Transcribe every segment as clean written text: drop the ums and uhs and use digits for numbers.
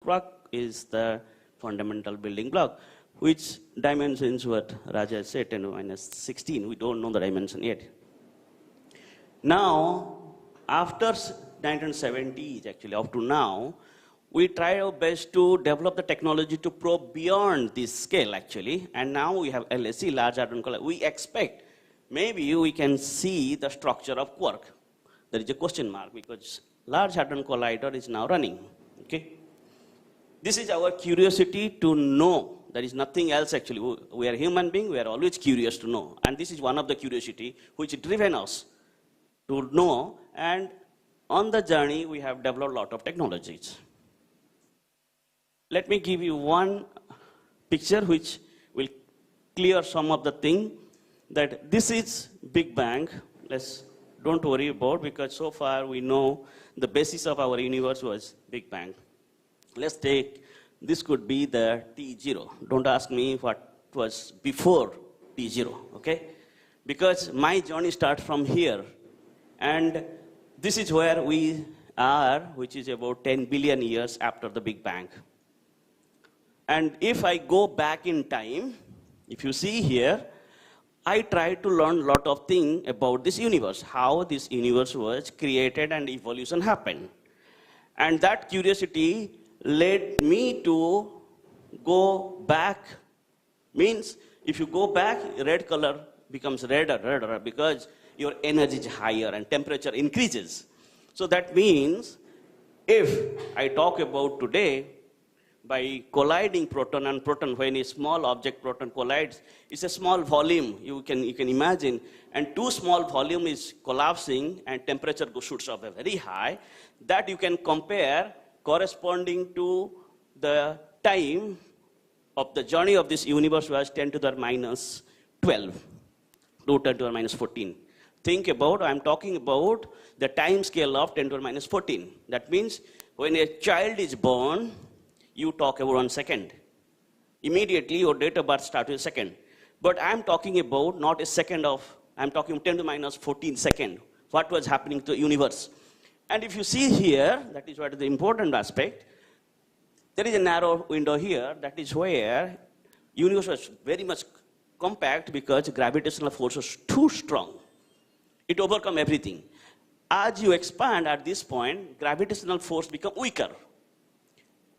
quark is the fundamental building block, which dimensions what Raja said, 10 to minus 16. We don't know the dimension yet. Now, after 1970s, actually, up to now, we try our best to develop the technology to probe beyond this scale, actually. And now we have LHC, Large Hadron Collider. We expect maybe we can see the structure of quark. There is a question mark because Large Hadron Collider is now running. Okay? This is our curiosity to know. There is nothing else, actually. We are human beings. We are always curious to know. And this is one of the curiosity which driven us to know. And on the journey, we have developed a lot of technologies. Let me give you one picture which will clear some of the thing that this is Big Bang. Don't worry about because so far we know the basis of our universe was Big Bang. Let's take, this could be the T0. Don't ask me what was before T0, okay? Because my journey starts from here. And this is where we are, which is about 10 billion years after the Big Bang. And if I go back in time, if you see here, I try to learn a lot of things about this universe, how this universe was created and evolution happened. And that curiosity led me to go back. Means, if you go back, red color becomes redder because your energy is higher and temperature increases. So that means, if I talk about today, by colliding proton and proton, when a small object proton collides, it's a small volume, you can imagine, and too small volume is collapsing and temperature shoots up very high, that you can compare corresponding to the time of the journey of this universe was 10 to the minus 12 to 10 to the minus 14. Think about, I'm talking about the time scale of 10 to the minus 14. That means when a child is born, you talk about 1 second. Immediately your date of birth starts with a second. But I'm talking about not a second of, I'm talking 10 to the minus 14 second. What was happening to the universe? And if you see here, that is what is the important aspect. There is a narrow window here. That is where universe was very much compact because gravitational force was too strong. It overcome everything. As you expand at this point, gravitational force become weaker.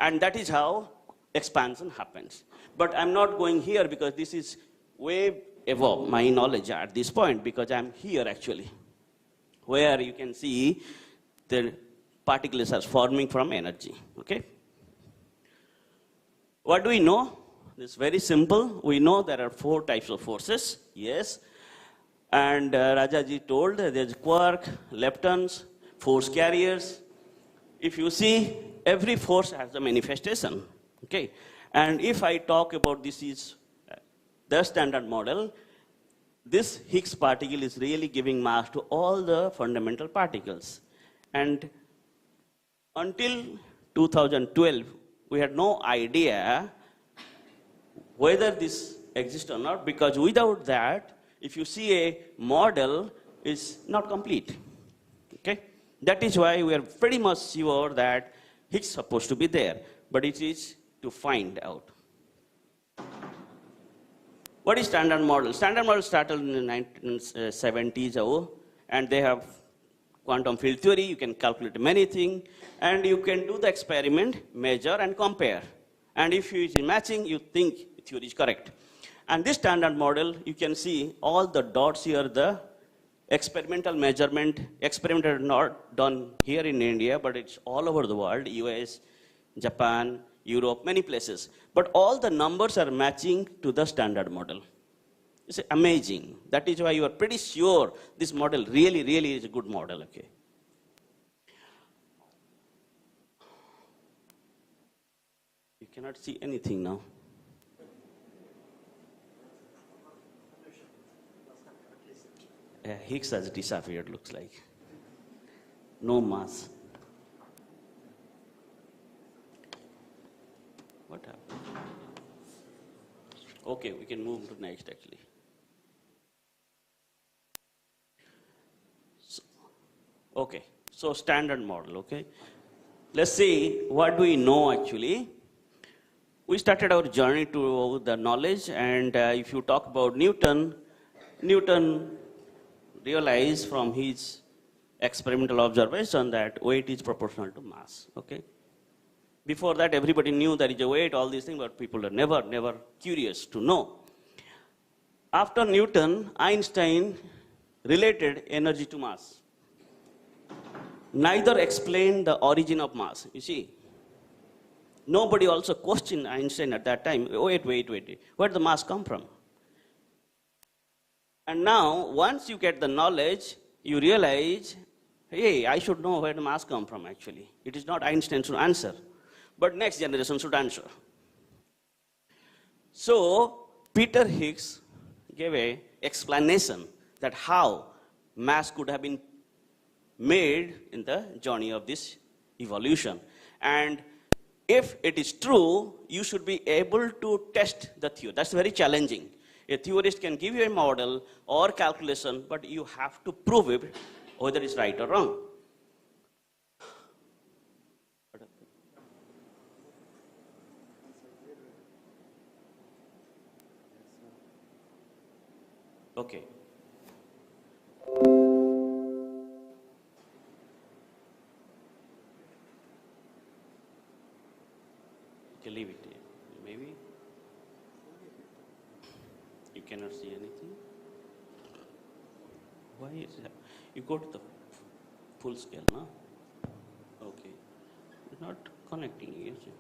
And that is how expansion happens. But I'm not going here because this is way above my knowledge at this point because I'm here actually, where you can see the particles are forming from energy, okay? What do we know? It's very simple. We know there are 4 types of forces, yes. And Rajaji told there's quark, leptons, force carriers. If you see, every force has a manifestation, okay? And if I talk about this is the standard model, this Higgs particle is really giving mass to all the fundamental particles. And until 2012, we had no idea whether this exists or not, because without that, if you see a model, is not complete, okay? That is why we are pretty much sure that Higgs is supposed to be there, but it is to find out. What is standard model? Standard model started in the 1970s, and they have quantum field theory. You can calculate many things, and you can do the experiment, measure, and compare. And if it is matching, you think the theory is correct. And this standard model, you can see all the dots here, the experimental measurement, experimental not done here in India, but it's all over the world, US, Japan, Europe, many places. But all the numbers are matching to the standard model. It's amazing. That is why you are pretty sure this model really, really is a good model, okay? You cannot see anything now. Higgs has disappeared, looks like. No mass. What happened? Okay, we can move to next actually. Okay, so standard model, okay? Let's see what do we know actually. We started our journey to the knowledge, and if you talk about Newton, Newton realized from his experimental observation that weight is proportional to mass. Okay. Before that, everybody knew there is a weight, all these things, but people are never curious to know. After Newton, Einstein related energy to mass. Neither explained the origin of mass. You see, nobody also questioned Einstein at that time. Wait. Where did the mass come from? And now, once you get the knowledge, you realize, hey, I should know where the mass come from actually. It is not Einstein should answer, but next generation should answer. So, Peter Higgs gave an explanation that how mass could have been made in the journey of this evolution. And if it is true, you should be able to test the theory. That's very challenging. A theorist can give you a model or calculation, but you have to prove it whether it's right or wrong. Okay. Okay, leave it. Maybe you cannot see anything. Why is that? You go to the full scale, no? Okay. It's not connecting, is it?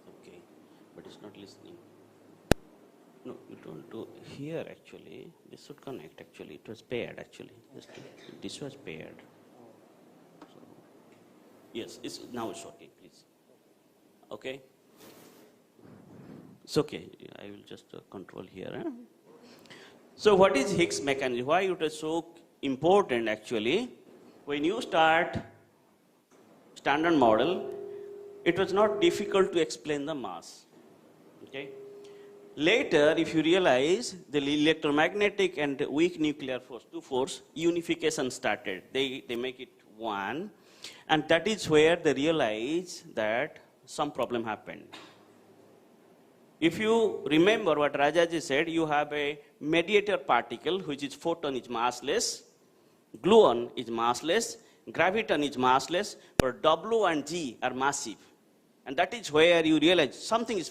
Okay, but it's not listening. No, you don't do here actually. This should connect actually. It was paired actually. This was paired. So, yes, now it's okay, please. Okay. It's okay. I will just control here. Huh? So what is Higgs mechanism? Why it is so important actually? When you start standard model, it was not difficult to explain the mass. Okay. Later, if you realize the electromagnetic and weak nuclear force, two force, unification started. They make it one, and that is where they realize that some problem happened. If you remember what Rajaji said, you have a mediator particle, which is photon is massless, gluon is massless, graviton is massless, but W and G are massive. And that is where you realize something is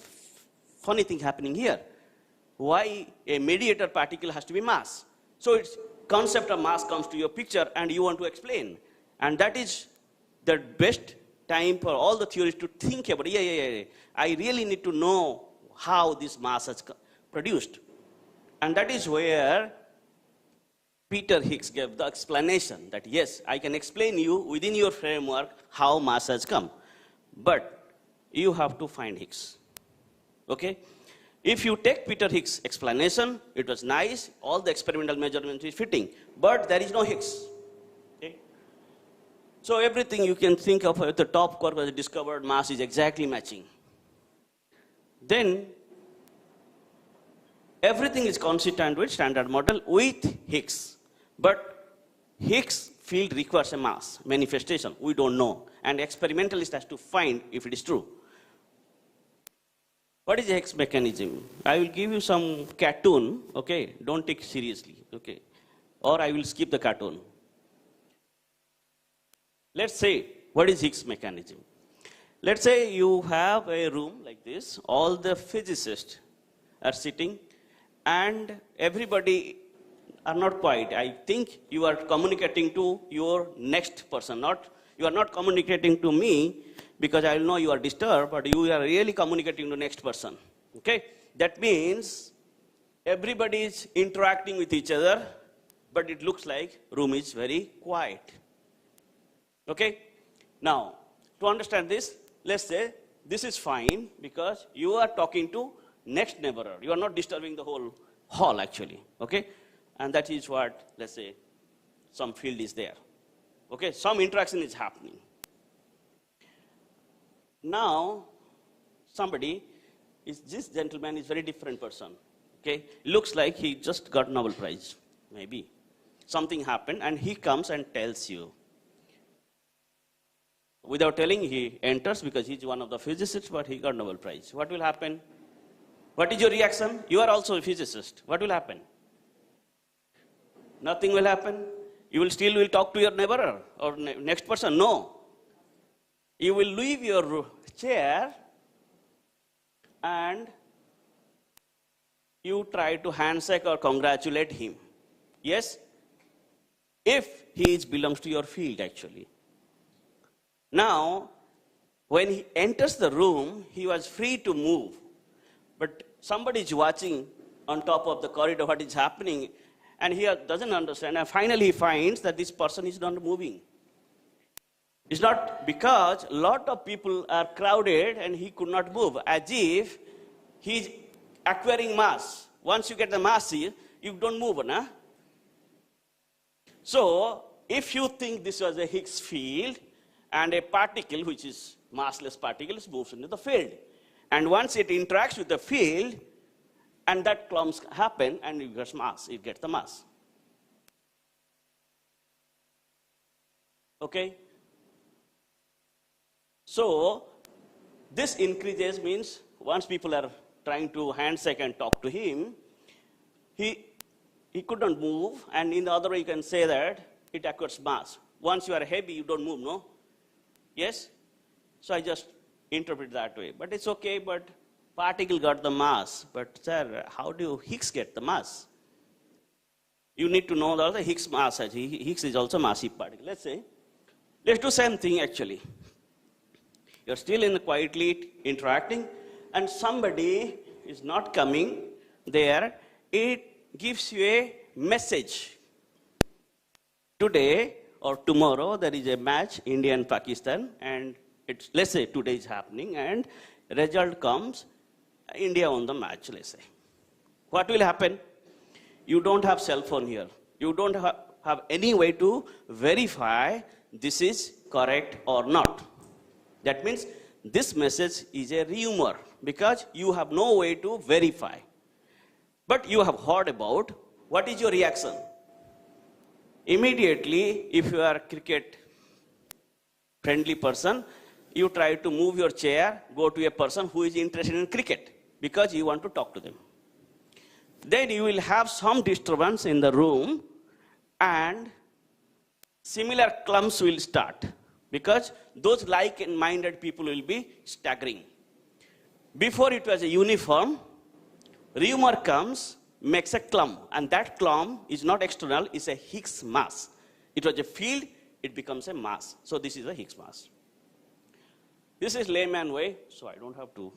funny thing happening here. Why a mediator particle has to be mass? So its concept of mass comes to your picture and you want to explain. And that is the best time for all the theorists to think about, I really need to know how this mass is produced. And that is where Peter Higgs gave the explanation that yes, I can explain you within your framework how mass has come. But you have to find Higgs. Okay? If you take Peter Higgs' explanation, it was nice, all the experimental measurements is fitting, but there is no Higgs. Okay? So everything you can think of at the top quark was discovered, mass is exactly matching. Then everything is consistent with standard model with Higgs. But Higgs field requires a mass manifestation. We don't know. And experimentalist has to find if it is true. What is the Higgs mechanism? I will give you some cartoon, okay? Don't take it seriously, okay? Or I will skip the cartoon. Let's say, what is Higgs mechanism? Let's say you have a room like this, all the physicists are sitting, and everybody are not quiet. I think you are communicating to your next person, you are not communicating to me, because I will know you are disturbed, but you are really communicating to the next person. Okay? That means everybody is interacting with each other, but it looks like room is very quiet. Okay? Now, to understand this, let's say this is fine because you are talking to next neighbor. You are not disturbing the whole hall actually. Okay? And that is what, let's say, some field is there. Okay? Some interaction is happening. Now, this gentleman is very different person. Okay, looks like he just got Nobel Prize, maybe. something happened, and he comes and tells you. Without telling, he enters because he's one of the physicists, but he got Nobel Prize. What will happen? What is your reaction? You are also a physicist. What will happen? Nothing will happen. You will talk to your neighbor or next person. No. You will leave your chair and you try to handshake or congratulate him. Yes? If he belongs to your field, actually. Now, when he enters the room, he was free to move. But somebody is watching on top of the corridor what is happening, and he doesn't understand. And finally, he finds that this person is not moving. It's not because a lot of people are crowded and he could not move, as if he's acquiring mass. Once you get the mass, you don't move, nah? So, if you think this was a Higgs field, and a particle, which is massless particles, moves into the field. And once it interacts with the field, and that clumps happen, and it gets mass, it gets the mass. Okay? So, this increases means once people are trying to handshake and talk to him, he could not move, and in the other way you can say that it acquires mass. Once you are heavy, you don't move, no? Yes? So I just interpret that way. But it's okay, but particle got the mass. But sir, how do Higgs get the mass? You need to know that the Higgs mass. Higgs is also massive particle. Let's do same thing actually. You're still quietly interacting, and somebody is not coming there. It gives you a message. Today, or tomorrow, there is a match, India and Pakistan, and let's say today is happening, and result comes, India won the match, let's say. What will happen? You don't have cell phone here. You don't have any way to verify this is correct or not. That means this message is a rumor, because you have no way to verify. But you have heard about, what is your reaction? Immediately, if you are a cricket-friendly person, you try to move your chair, go to a person who is interested in cricket, because you want to talk to them. Then you will have some disturbance in the room, and similar clumps will start, because those like-minded people will be staggering. Before it was a uniform, rumor comes, makes a clump, and that clump is not external, it's a Higgs mass. It was a field, it becomes a mass. So this is a Higgs mass. This is layman way, so I don't have to.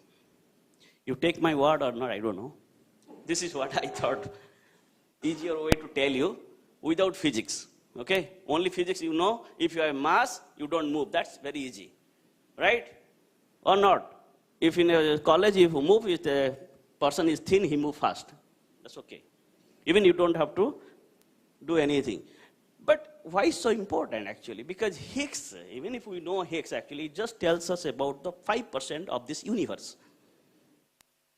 You take my word or not, I don't know. This is what I thought. Easier way to tell you without physics. Okay? Only physics you know. If you have mass, you don't move. That's very easy. Right? Or not? If in a college, if you move, if the person is thin, he moves fast. That's okay. Even you don't have to do anything. But why so important actually? Because Higgs, even if we know Higgs actually, it just tells us about the 5% of this universe.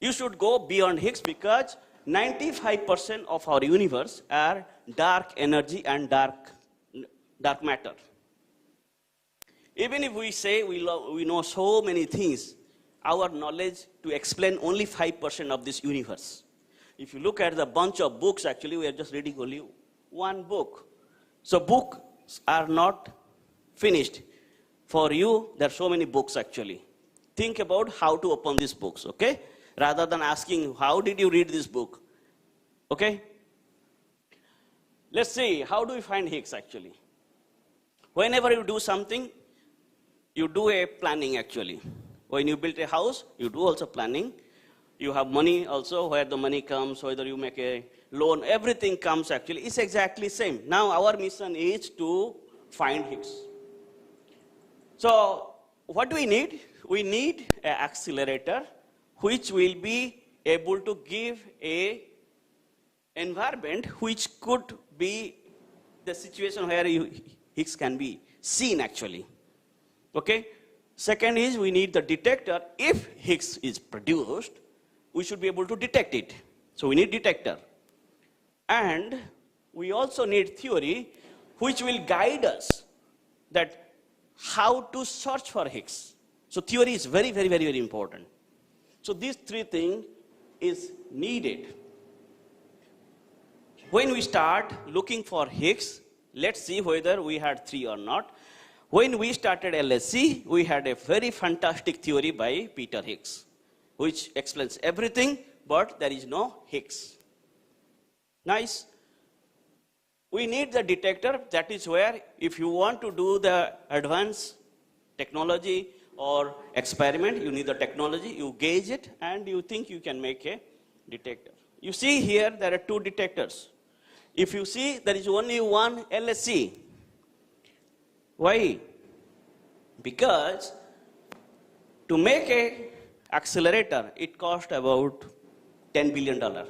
You should go beyond Higgs, because 95% of our universe are dark energy and dark matter. Even if we say we know so many things, our knowledge to explain only 5% of this universe. If you look at the bunch of books, actually, we are just reading only one book. So books are not finished. For you, there are so many books, actually. Think about how to open these books, okay? Rather than asking, how did you read this book? Okay? Let's see, how do we find Higgs, actually? Whenever you do something, you do a planning, actually. When you build a house, you do also planning. You have money also, where the money comes, whether you make a loan, everything comes actually. It's exactly same. Now our mission is to find Higgs. So what do we need? We need an accelerator which will be able to give a environment which could be the situation where Higgs can be seen actually. Okay? Second is we need the detector. If Higgs is produced, we should be able to detect it. So we need detector. And we also need theory which will guide us that how to search for Higgs. So theory is very, very, very, very important. So these three things is needed. When we start looking for Higgs, let's see whether we had three or not. When we started LSC, we had a very fantastic theory by Peter Higgs, which explains everything, but there is no Higgs. Nice. We need the detector. That is where, if you want to do the advanced technology or experiment, you need the technology, you gauge it, and you think you can make a detector. You see here, there are two detectors. If you see, there is only one LSC. Why? Because to make a accelerator, it costs about $10 billion.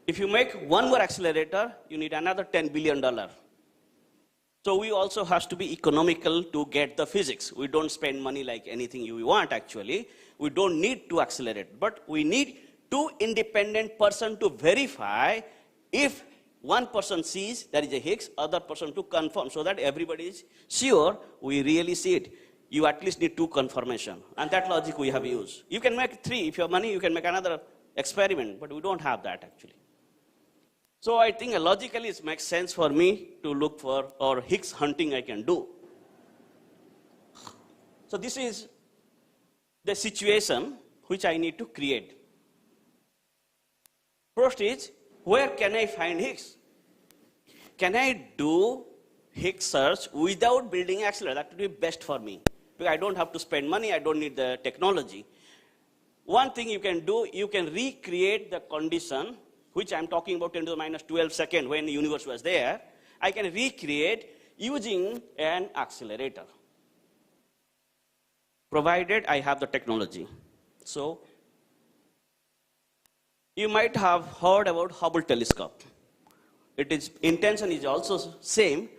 If you make one more accelerator, you need another $10 billion. So we also have to be economical to get the physics. We don't spend money like anything you want, actually. We don't need to accelerate, but we need two independent persons to verify if one person sees there is a Higgs, other person to confirm, so that everybody is sure we really see it. You at least need two confirmation, and that logic we have used. You can make three. If you have money, you can make another experiment, but we don't have that, actually. So I think logically it makes sense for me to look for, or Higgs hunting I can do. So this is the situation which I need to create. First is, where can I find Higgs? Can I do Higgs search without building accelerator? That would be best for me, because I don't have to spend money, I don't need the technology. One thing you can do, you can recreate the condition which I'm talking about 10 to the minus 12 seconds when the universe was there. I can recreate using an accelerator, provided I have the technology. So you might have heard about Hubble telescope. Its intention is also same.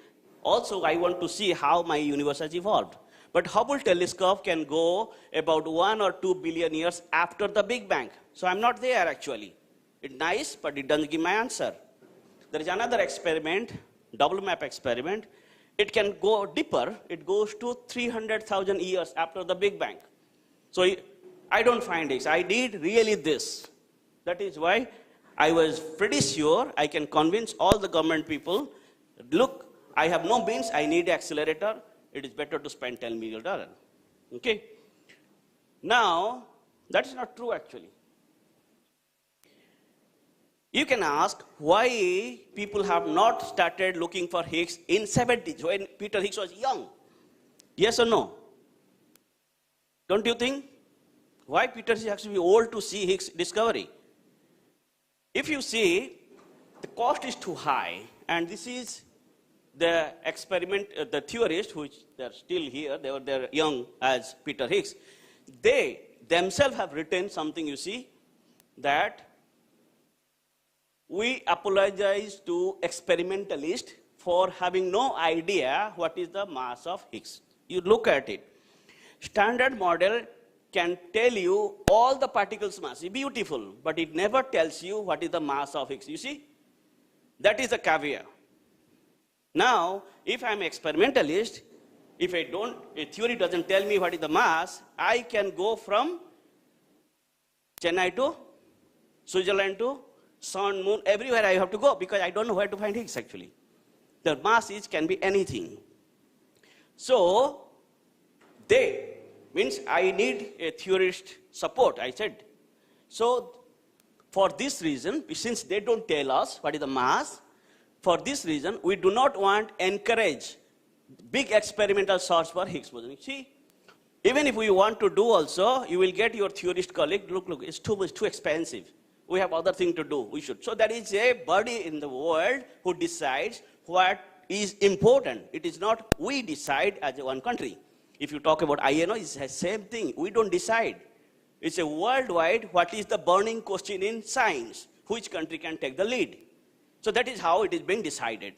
Also, I want to see how my universe has evolved. But Hubble telescope can go about 1 or 2 billion years after the Big Bang. So I'm not there, actually. It's nice, but it doesn't give my answer. There is another experiment, double map experiment. It can go deeper. It goes to 300,000 years after the Big Bang. So I don't find Higgs. I need really this. That is why I was pretty sure I can convince all the government people, look, I have no means, I need an accelerator. It is better to spend $10 million. Okay? Now, that's not true, actually. You can ask why people have not started looking for Higgs in 70s when Peter Higgs was young. Yes or no? Don't you think? Why Peter Higgs has to be old to see Higgs discovery? If you see, the cost is too high, and this is the experiment, the theorists, which they're still here, they were there young as Peter Higgs, they themselves have written something, you see, that we apologize to experimentalists for having no idea what is the mass of Higgs. You look at it. Standard model can tell you all the particles' mass. It's beautiful, but it never tells you what is the mass of Higgs. You see? That is the caveat. Now, if I'm an experimentalist, if a theory doesn't tell me what is the mass, I can go from Chennai to Switzerland to sun, moon, everywhere I have to go, because I don't know where to find Higgs, actually. The mass can be anything. So, means I need a theorist support, I said. So, for this reason, since they don't tell us what is the mass, for this reason, we do not want to encourage big experimental search for Higgs boson. See, even if we want to do also, you will get your theorist colleague, look, it's too expensive. We have other thing to do, we should. So there is a body in the world who decides what is important. It is not we decide as one country. If you talk about INO, it's the same thing. We don't decide. It's a worldwide, what is the burning question in science? Which country can take the lead? So that is how it is being decided.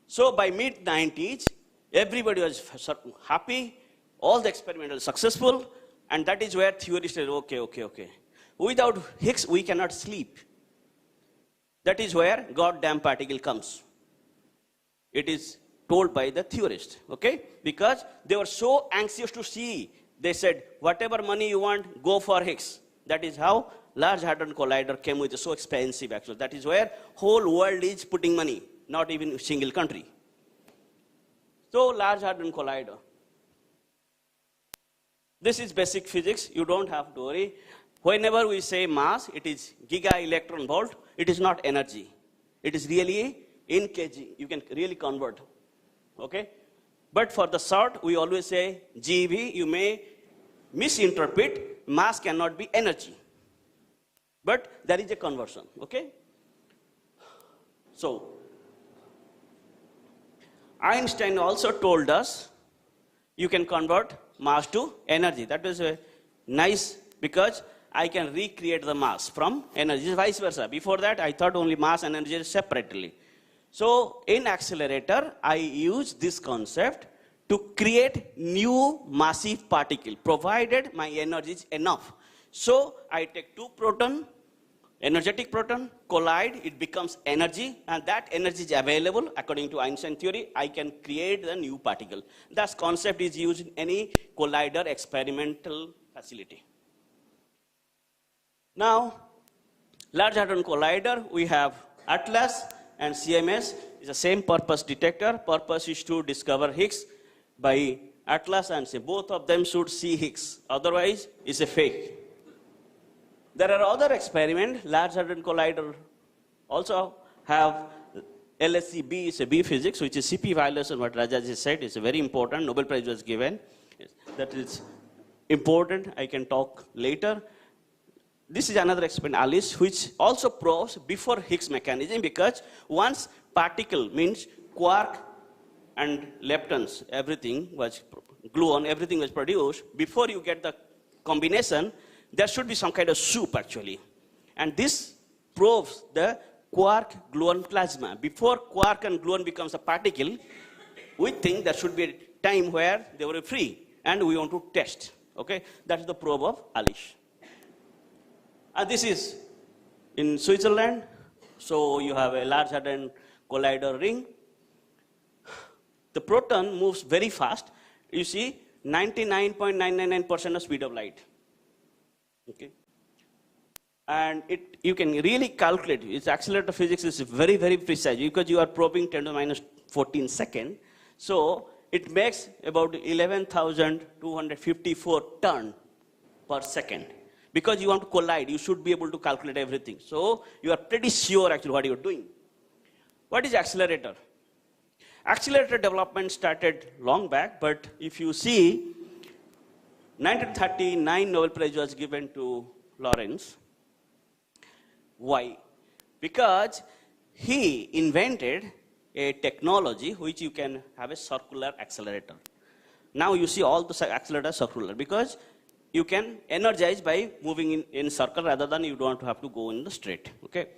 So by mid-90s, everybody was happy, all the experiments were successful, and that is where theorists said, okay. Without Higgs, we cannot sleep. That is where goddamn particle comes. It is told by the theorist, okay? Because they were so anxious to see, they said, whatever money you want, go for Higgs. That is how Large Hadron Collider came with, so expensive actually. That is where whole world is putting money, not even a single country. So Large Hadron Collider. This is basic physics, you don't have to worry. Whenever we say mass, it is giga electron volt, it is not energy. It is really in kg, you can really convert, okay? But for the short, we always say GeV, you may misinterpret, mass cannot be energy. But there is a conversion, okay? So, Einstein also told us, you can convert mass to energy. That is nice because I can recreate the mass from energy, vice versa. Before that, I thought only mass and energy separately. So, in accelerator, I use this concept to create new massive particle, provided my energy is enough. So, I take two proton, energetic proton, collide, it becomes energy, and that energy is available. According to Einstein theory, I can create the new particle. That concept is used in any collider experimental facility. Now, Large Hadron Collider, we have ATLAS and CMS. It's the same purpose detector. Purpose is to discover Higgs by ATLAS and say both of them should see Higgs. Otherwise, it's a fake. There are other experiments. Large Hadron Collider also have LHC-B, is a B physics, which is CP violation, what Rajaji said, is very important. Nobel Prize was given. That is important. I can talk later. This is another experiment, ALICE, which also proves before Higgs mechanism, because once particle means quark and leptons, everything was gluon, everything was produced. Before you get the combination, there should be some kind of soup actually. And this proves the quark-gluon plasma. Before quark and gluon becomes a particle, we think there should be a time where they were free, and we want to test. Okay, that's the probe of ALICE. And this is in Switzerland. So you have a Large Hadron Collider ring. The proton moves very fast. You see, 99.999% of speed of light. Okay. And you can really calculate. Its accelerator physics is very, very precise because you are probing 10 to the minus 14 seconds. So it makes about 11,254 turn per second. Because you want to collide, you should be able to calculate everything. So you are pretty sure actually what you are doing. What is accelerator? Accelerator development started long back, but if you see, 1939 Nobel Prize was given to Lorentz. Why? Because he invented a technology which you can have a circular accelerator. Now you see all the accelerators circular because you can energize by moving in circle rather than you don't have to go in the straight. Okay?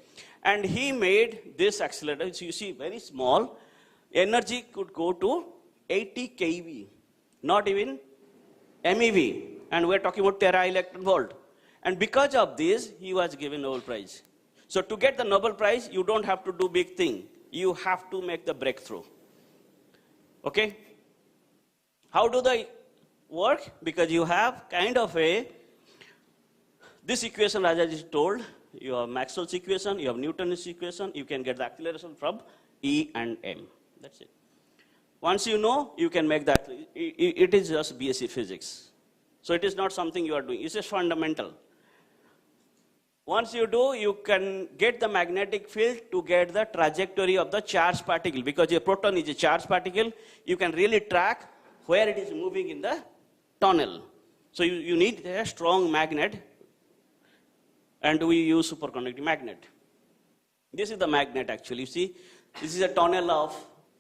And he made this accelerator, so you see very small, energy could go to 80 keV, not even MeV, and we're talking about tera electron volt. And because of this, he was given Nobel Prize. So to get the Nobel Prize, you don't have to do big thing. You have to make the breakthrough. Okay? How do they work? Because you have kind of this equation Rajaji told, you have Maxwell's equation, you have Newton's equation, you can get the acceleration from E and M. That's it. Once you know, you can make that. It is just BSc physics. So it is not something you are doing. It's just fundamental. Once you do, you can get the magnetic field to get the trajectory of the charged particle. Because a proton is a charged particle, you can really track where it is moving in the tunnel. So you need a strong magnet, and we use superconducting magnet. This is the magnet actually. You see, this is a tunnel of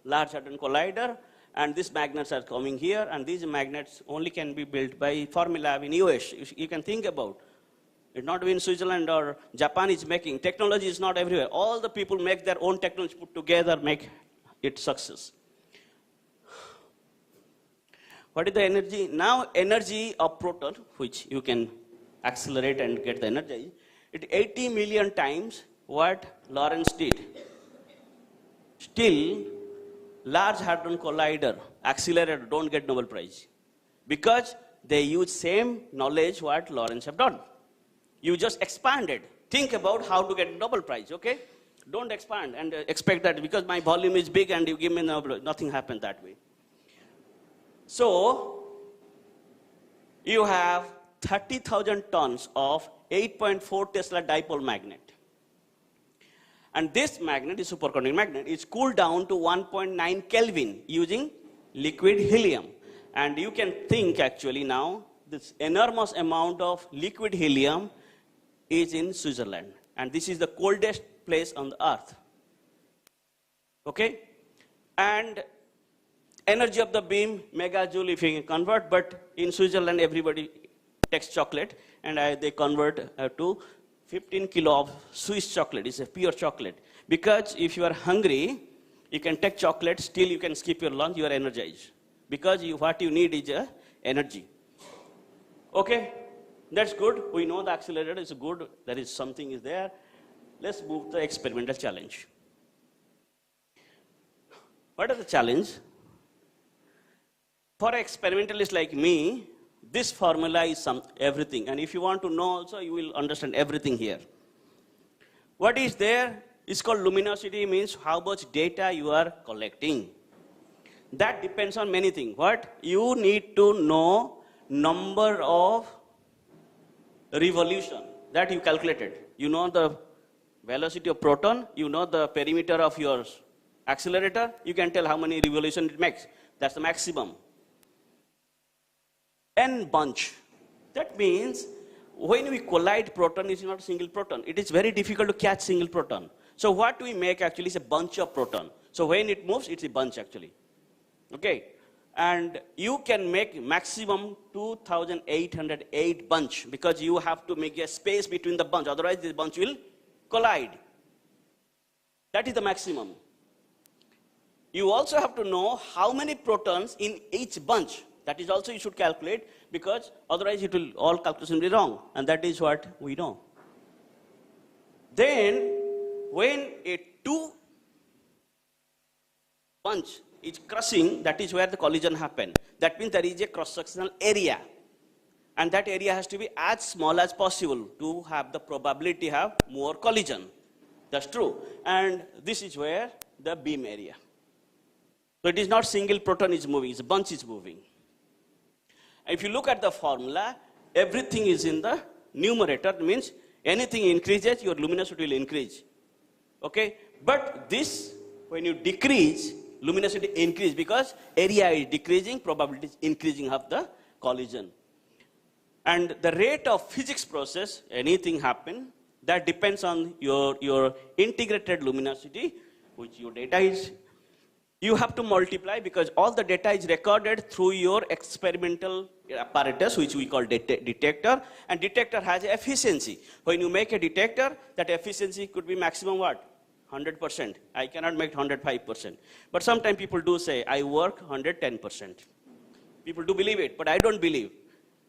Large Hadron Collider, and these magnets are coming here, and these magnets only can be built by Formula in US. You can think about. It's not in Switzerland or Japan is making. Technology is not everywhere. All the people make their own technology, put together, make it success. What is the energy? Now energy of proton, which you can accelerate and get the energy, it 80 million times what Lorentz did, still Large Hadron Collider accelerator don't get Nobel Prize because they use same knowledge what Lorentz have done. You just expanded. Think about how to get Nobel Prize, okay? Don't expand and expect that because my volume is big and you give me Nobel. Nothing happened that way. So, you have 30,000 tons of 8.4 Tesla dipole magnet. And this magnet is superconducting magnet. It's cooled down to 1.9 Kelvin using liquid helium. And you can think actually now, this enormous amount of liquid helium is in Switzerland. And this is the coldest place on the earth. Okay? And energy of the beam, megajoule if you can convert, but in Switzerland everybody takes chocolate and they convert to 15 kilo of Swiss chocolate. It's a pure chocolate. Because if you are hungry, you can take chocolate, still you can skip your lunch, you are energized. Because what you need is energy. Okay, that's good. We know the accelerator is good. There is something is there. Let's move to the experimental challenge. What is the challenge? For an experimentalist like me, this formula is everything. And if you want to know also, you will understand everything here. What is there is called luminosity, means how much data you are collecting. That depends on many things. What? You need to know number of revolution that you calculated. You know the velocity of proton, you know the perimeter of your accelerator, you can tell how many revolution it makes. That's the maximum. N bunch. That means when we collide proton, it's not a single proton. It is very difficult to catch single proton. So what we make actually is a bunch of proton. So when it moves, it's a bunch actually. Okay. And you can make maximum 2,808 bunch because you have to make a space between the bunch. Otherwise, this bunch will collide. That is the maximum. You also have to know how many protons in each bunch. That is also you should calculate because otherwise it will all calculation will be wrong. And that is what we know. Then when a two bunch is crossing, that is where the collision happen. That means there is a cross-sectional area. And that area has to be as small as possible to have the probability have more collision. That's true. And this is where the beam area. So it is not single proton is moving, it's a bunch is moving. If you look at the formula, everything is in the numerator, means anything increases, your luminosity will increase. Okay? But this, when you decrease, luminosity increase because area is decreasing, probability is increasing of the collision. And the rate of physics process, anything happen, that depends on your integrated luminosity, which your data is. You have to multiply because all the data is recorded through your experimental apparatus, which we call detector. And detector has efficiency. When you make a detector, that efficiency could be maximum what? 100%. I cannot make 105%. But sometimes people do say, I work 110%. People do believe it, but I don't believe.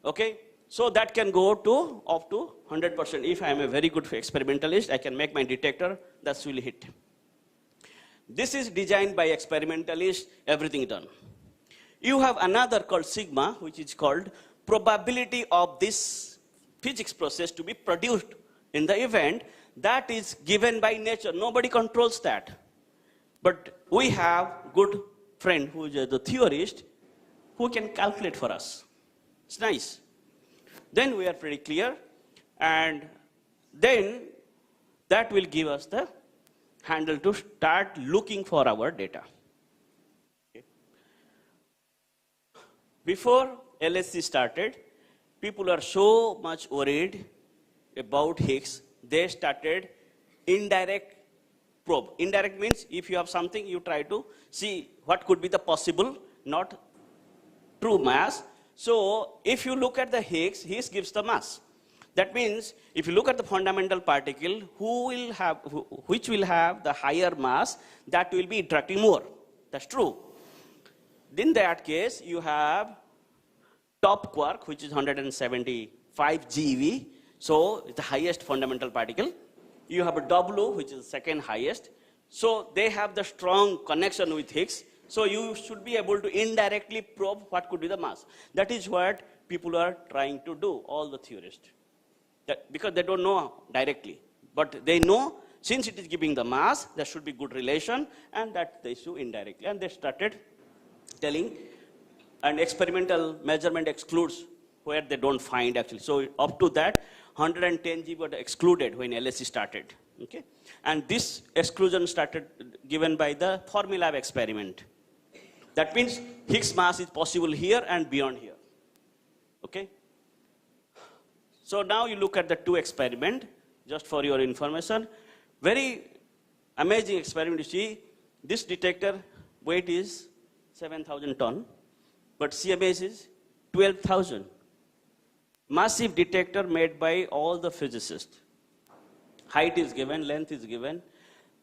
Okay? So that can go to up to 100%. If I am a very good experimentalist, I can make my detector, that will hit. This is designed by experimentalists, everything done. You have another called sigma, which is called probability of this physics process to be produced in the event. That is given by nature. Nobody controls that. But we have good friend who is the theorist who can calculate for us. It's nice. Then we are pretty clear. And then that will give us the handle to start looking for our data. Okay. Before LHC started, people are so much worried about Higgs, they started indirect probe. Indirect means if you have something, you try to see what could be the possible, not true mass. So if you look at the Higgs gives the mass. That means, if you look at the fundamental particle, which will have the higher mass, that will be interacting more. That's true. In that case, you have top quark, which is 175 GeV. So, it's the highest fundamental particle. You have a W, which is second highest. So they have the strong connection with Higgs. So you should be able to indirectly probe what could be the mass. That is what people are trying to do, all the theorists. Because they don't know directly. But they know, since it is giving the mass, there should be good relation, and that they should indirectly. And they started telling, and experimental measurement excludes where they don't find actually. So up to that, 110 G were excluded when LSE started. Okay? And this exclusion started given by the Fermilab experiment. That means Higgs mass is possible here and beyond here. Okay? So now you look at the two experiment, just for your information. Very amazing experiment. You see, this detector weight is 7,000 ton, but CMS is 12,000. Massive detector made by all the physicists. Height is given, length is given.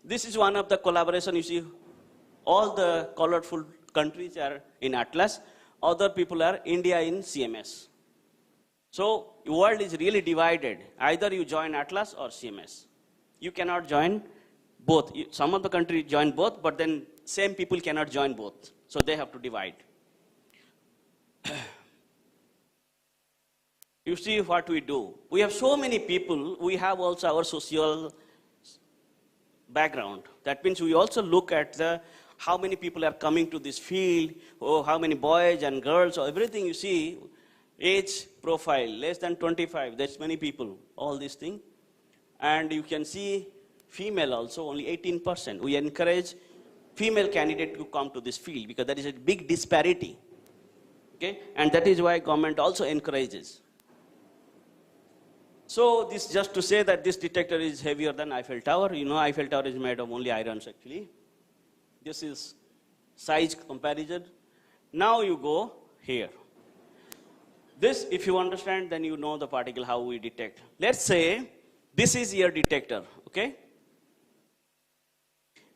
This is one of the collaboration. You see, all the colorful countries are in Atlas. Other people are India in CMS. So the world is really divided. Either you join Atlas or CMS. You cannot join both. Some of the countries join both, but then same people cannot join both. So they have to divide. You see what we do. We have so many people. We have also our social background. That means we also look at how many people are coming to this field, or how many boys and girls, or everything you see, age profile, less than 25, that's many people, all these things. And you can see female also, only 18%. We encourage female candidate to come to this field because there is a big disparity. Okay? And that is why government also encourages. So this just to say that this detector is heavier than Eiffel Tower. You know, Eiffel Tower is made of only irons actually. This is size comparison. Now you go here. This, if you understand, then you know the particle, how we detect. Let's say this is your detector, okay?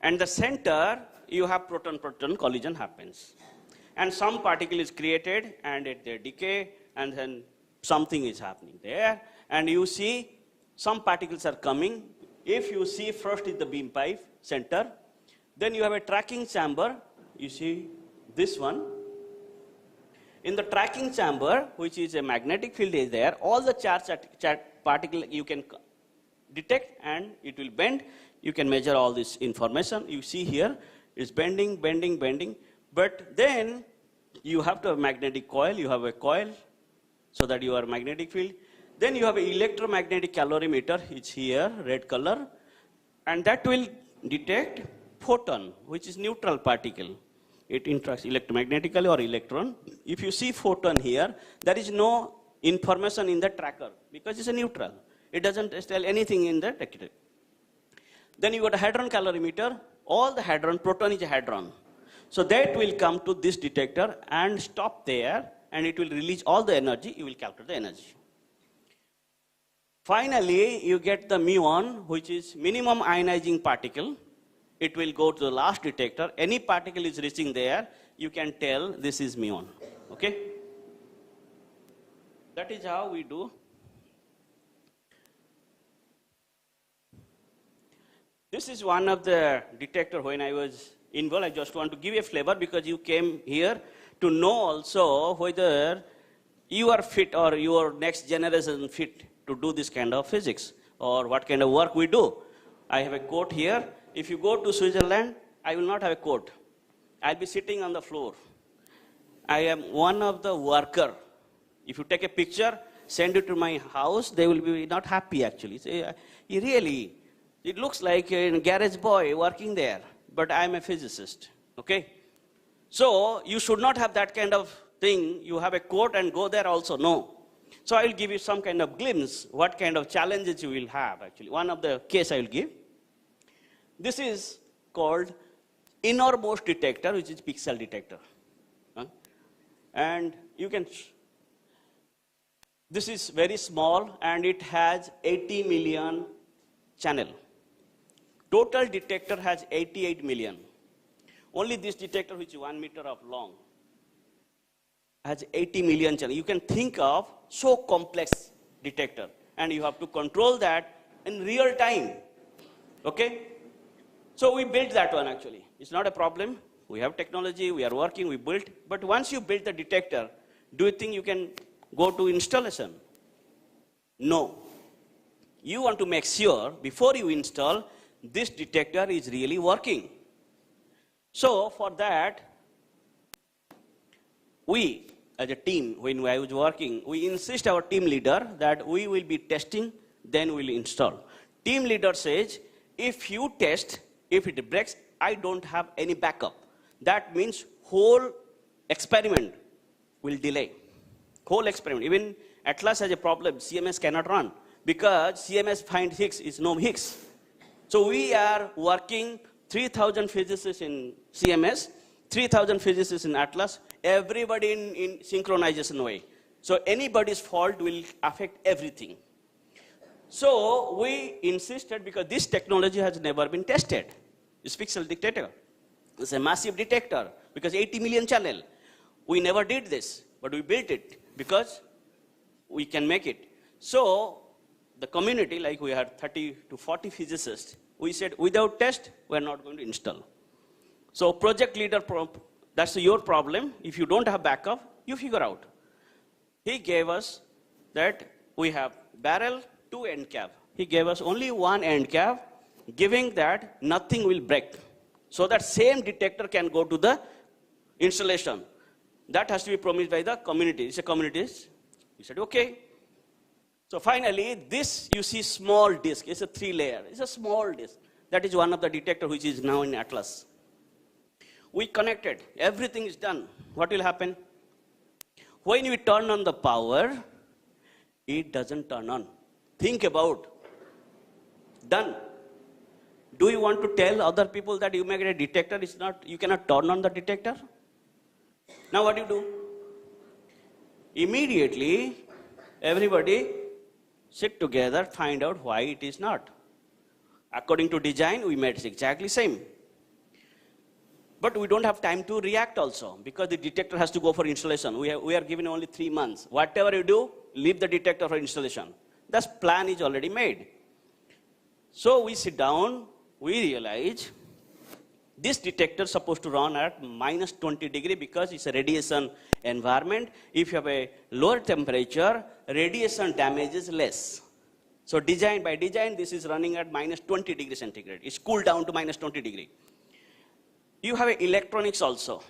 And the center, you have proton-proton collision happens. And some particle is created, and they decay, and then something is happening there. And you see some particles are coming. If you see first is the beam pipe, center. Then you have a tracking chamber. You see this one. In the tracking chamber, which is a magnetic field is there, all the charged particle you can detect and it will bend. You can measure all this information. You see here, it's bending, bending, bending. But then you have to have magnetic coil. You have a coil so that you are magnetic field. Then you have an electromagnetic calorimeter. It's here, red color. And that will detect photon, which is neutral particle. It interacts electromagnetically or electron. If you see photon here, there is no information in the tracker because it's a neutral. It doesn't tell anything in the detector. Then you got a hadron calorimeter. All the hadron, proton is a hadron. So that will come to this detector and stop there, and it will release all the energy. You will calculate the energy. Finally, you get the muon, which is minimum ionizing particle. It will go to the last detector. Any particle is reaching there, you can tell this is muon. Okay? That is how we do. This is one of the detector when I was involved. I just want to give you a flavor because you came here to know also whether you are fit or your next generation fit to do this kind of physics or what kind of work we do. I have a coat here. If you go to Switzerland, I will not have a coat. I'll be sitting on the floor. I am one of the worker. If you take a picture, send it to my house, they will be not happy actually. Say, really, it looks like a garage boy working there, but I'm a physicist, okay? So you should not have that kind of thing. You have a coat and go there also, no. So I will give you some kind of glimpse, what kind of challenges you will have actually. One of the case I will give. This is called innermost detector, which is pixel detector. And you can, this is very small and it has 80 million channel. Total detector has 88 million. Only this detector, which is 1 meter of long, has 80 million channel. You can think of so complex detector and you have to control that in real time. Okay? So we built that one actually. It's not a problem. We have technology, we are working, we built. But once you build the detector, do you think you can go to installation? No. You want to make sure before you install, this detector is really working. So for that, we as a team, when I was working, we insist our team leader that we will be testing, then we'll install. Team leader says, if you test, if it breaks, I don't have any backup. That means whole experiment will delay. Whole experiment. Even Atlas has a problem. CMS cannot run because CMS find Higgs is no Higgs. So we are working 3,000 physicists in CMS, 3,000 physicists in Atlas, everybody in synchronization way. So anybody's fault will affect everything. So we insisted because this technology has never been tested. This pixel detector. It's a massive detector because 80 million channel. We never did this, but we built it because we can make it. So the community, like we had 30 to 40 physicists, we said without test, we're not going to install. So project leader, that's your problem. If you don't have backup, you figure out. He gave us that we have barrel, 2 end cap. He gave us only 1 end cap, giving that nothing will break. So that same detector can go to the installation. That has to be promised by the community. It's a communities. We said, okay. So finally, this you see small disk. It's a 3-layer. It's a small disk. That is one of the detector which is now in Atlas. We connected. Everything is done. What will happen? When we turn on the power, it doesn't turn on. Think about. Done. Do you want to tell other people that you make a detector? It's not, you cannot turn on the detector? Now what do you do? Immediately, everybody sit together, find out why it is not. According to design, we made it exactly same. But we don't have time to react also because the detector has to go for installation. We are given only 3 months. Whatever you do, leave the detector for installation. That plan is already made. So we sit down, we realize this detector is supposed to run at minus 20 degrees because it's a radiation environment. If you have a lower temperature, radiation damage is less. So by design, this is running at minus 20 degrees centigrade. It's cooled down to minus 20 degrees. You have electronics also,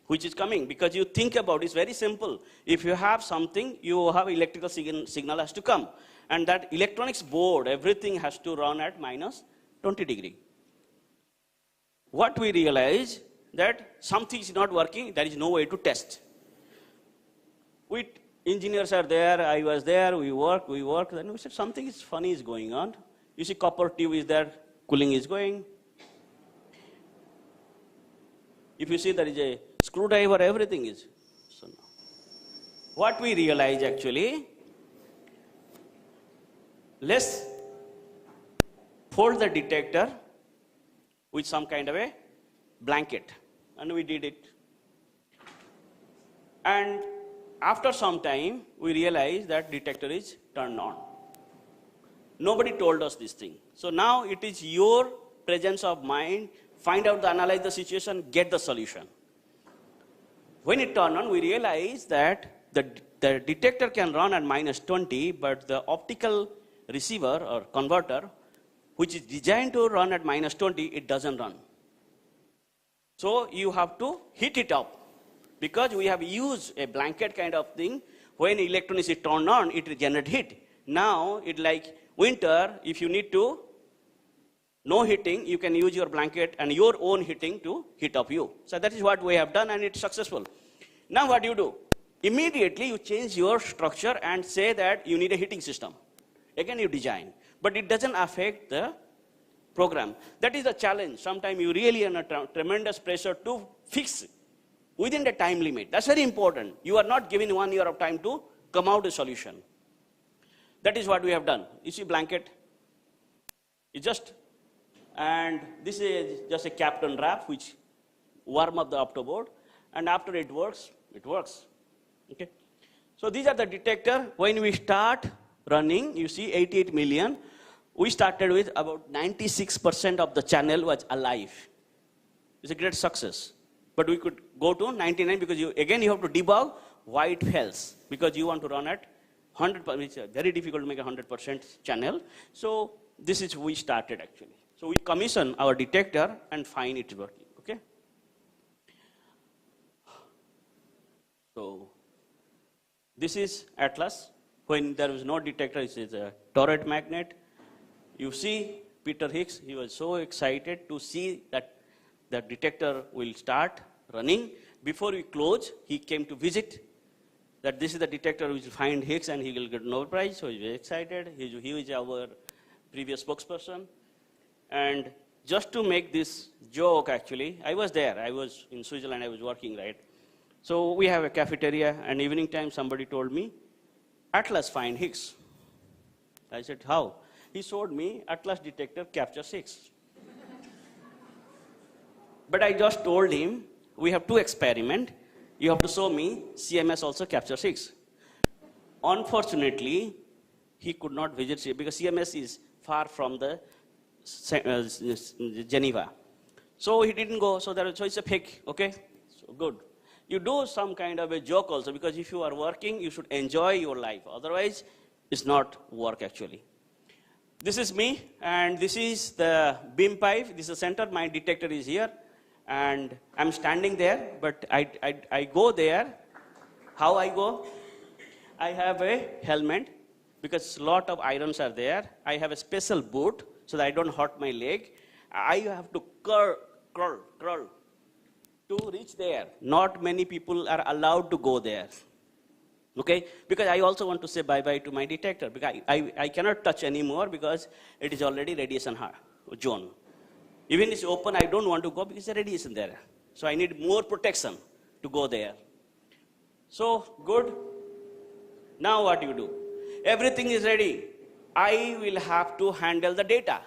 which is coming because you think about it's very simple. If you have something, you have electrical signal has to come. And that electronics board, everything has to run at minus 20 degrees. What we realize that something is not working, there is no way to test. Engineers are there, I was there, we work, then we said something is funny is going on. You see copper tube is there, cooling is going. If you see there is a screwdriver, everything is. So now, what we realize actually, let's fold the detector with some kind of a blanket. And we did it. And after some time, we realized that detector is turned on. Nobody told us this thing. So now it is your presence of mind, find out, analyze the situation, get the solution. When it turned on, we realized that the detector can run at minus 20, but the optical receiver or converter, which is designed to run at minus 20, it doesn't run. So you have to heat it up. Because we have used a blanket kind of thing, when electronics is turned on, it generates heat. Now, it's like winter, if you need to, no heating, you can use your blanket and your own heating to heat up you. So that is what we have done and it's successful. Now what do? Immediately you change your structure and say that you need a heating system. Again you design. But it doesn't affect the program. That is the challenge. Sometimes you really are under tremendous pressure to fix within the time limit. That's very important. You are not given 1 year of time to come out with a solution. That is what we have done. You see blanket? It's just, and this is just a Kapton wrap which warm up the optoboard, and after it works, it works. Okay. So these are the detector. When we start running, you see 88 million. We started with about 96% of the channel was alive. It's a great success. But we could go to 99 because you have to debug why it fails. Because you want to run at 100%, it's very difficult to make a 100% channel. So this is we started actually. So we commission our detector and find it working, okay? So this is Atlas. When there was no detector, it is a toroid magnet. You see Peter Higgs, he was so excited to see that the detector will start running. Before we close, he came to visit that this is the detector which will find Higgs and he will get Nobel Prize. So he was excited. He was our previous spokesperson. And just to make this joke, actually, I was there. I was in Switzerland. I was working, right? So we have a cafeteria, and evening time somebody told me, Atlas find Higgs. I said, how? He showed me Atlas detector captures Higgs. But I just told him, we have two experiments. You have to show me CMS also captures Higgs. Unfortunately, he could not visit because CMS is far from the Geneva. So he didn't go, so it's a fake, okay? So good. You do some kind of a joke also, because if you are working, you should enjoy your life. Otherwise, it's not work actually. This is me, and this is the beam pipe. This is the center. My detector is here, and I'm standing there, but I go there. How I go? I have a helmet, because a lot of irons are there. I have a special boot, so that I don't hurt my leg. I have to crawl to reach there. Not many people are allowed to go there. Okay? Because I also want to say bye-bye to my detector, because I cannot touch anymore because it is already radiation zone. Even it's open, I don't want to go because there's radiation there. So I need more protection to go there. So, good. Now what you do? Everything is ready. I will have to handle the data.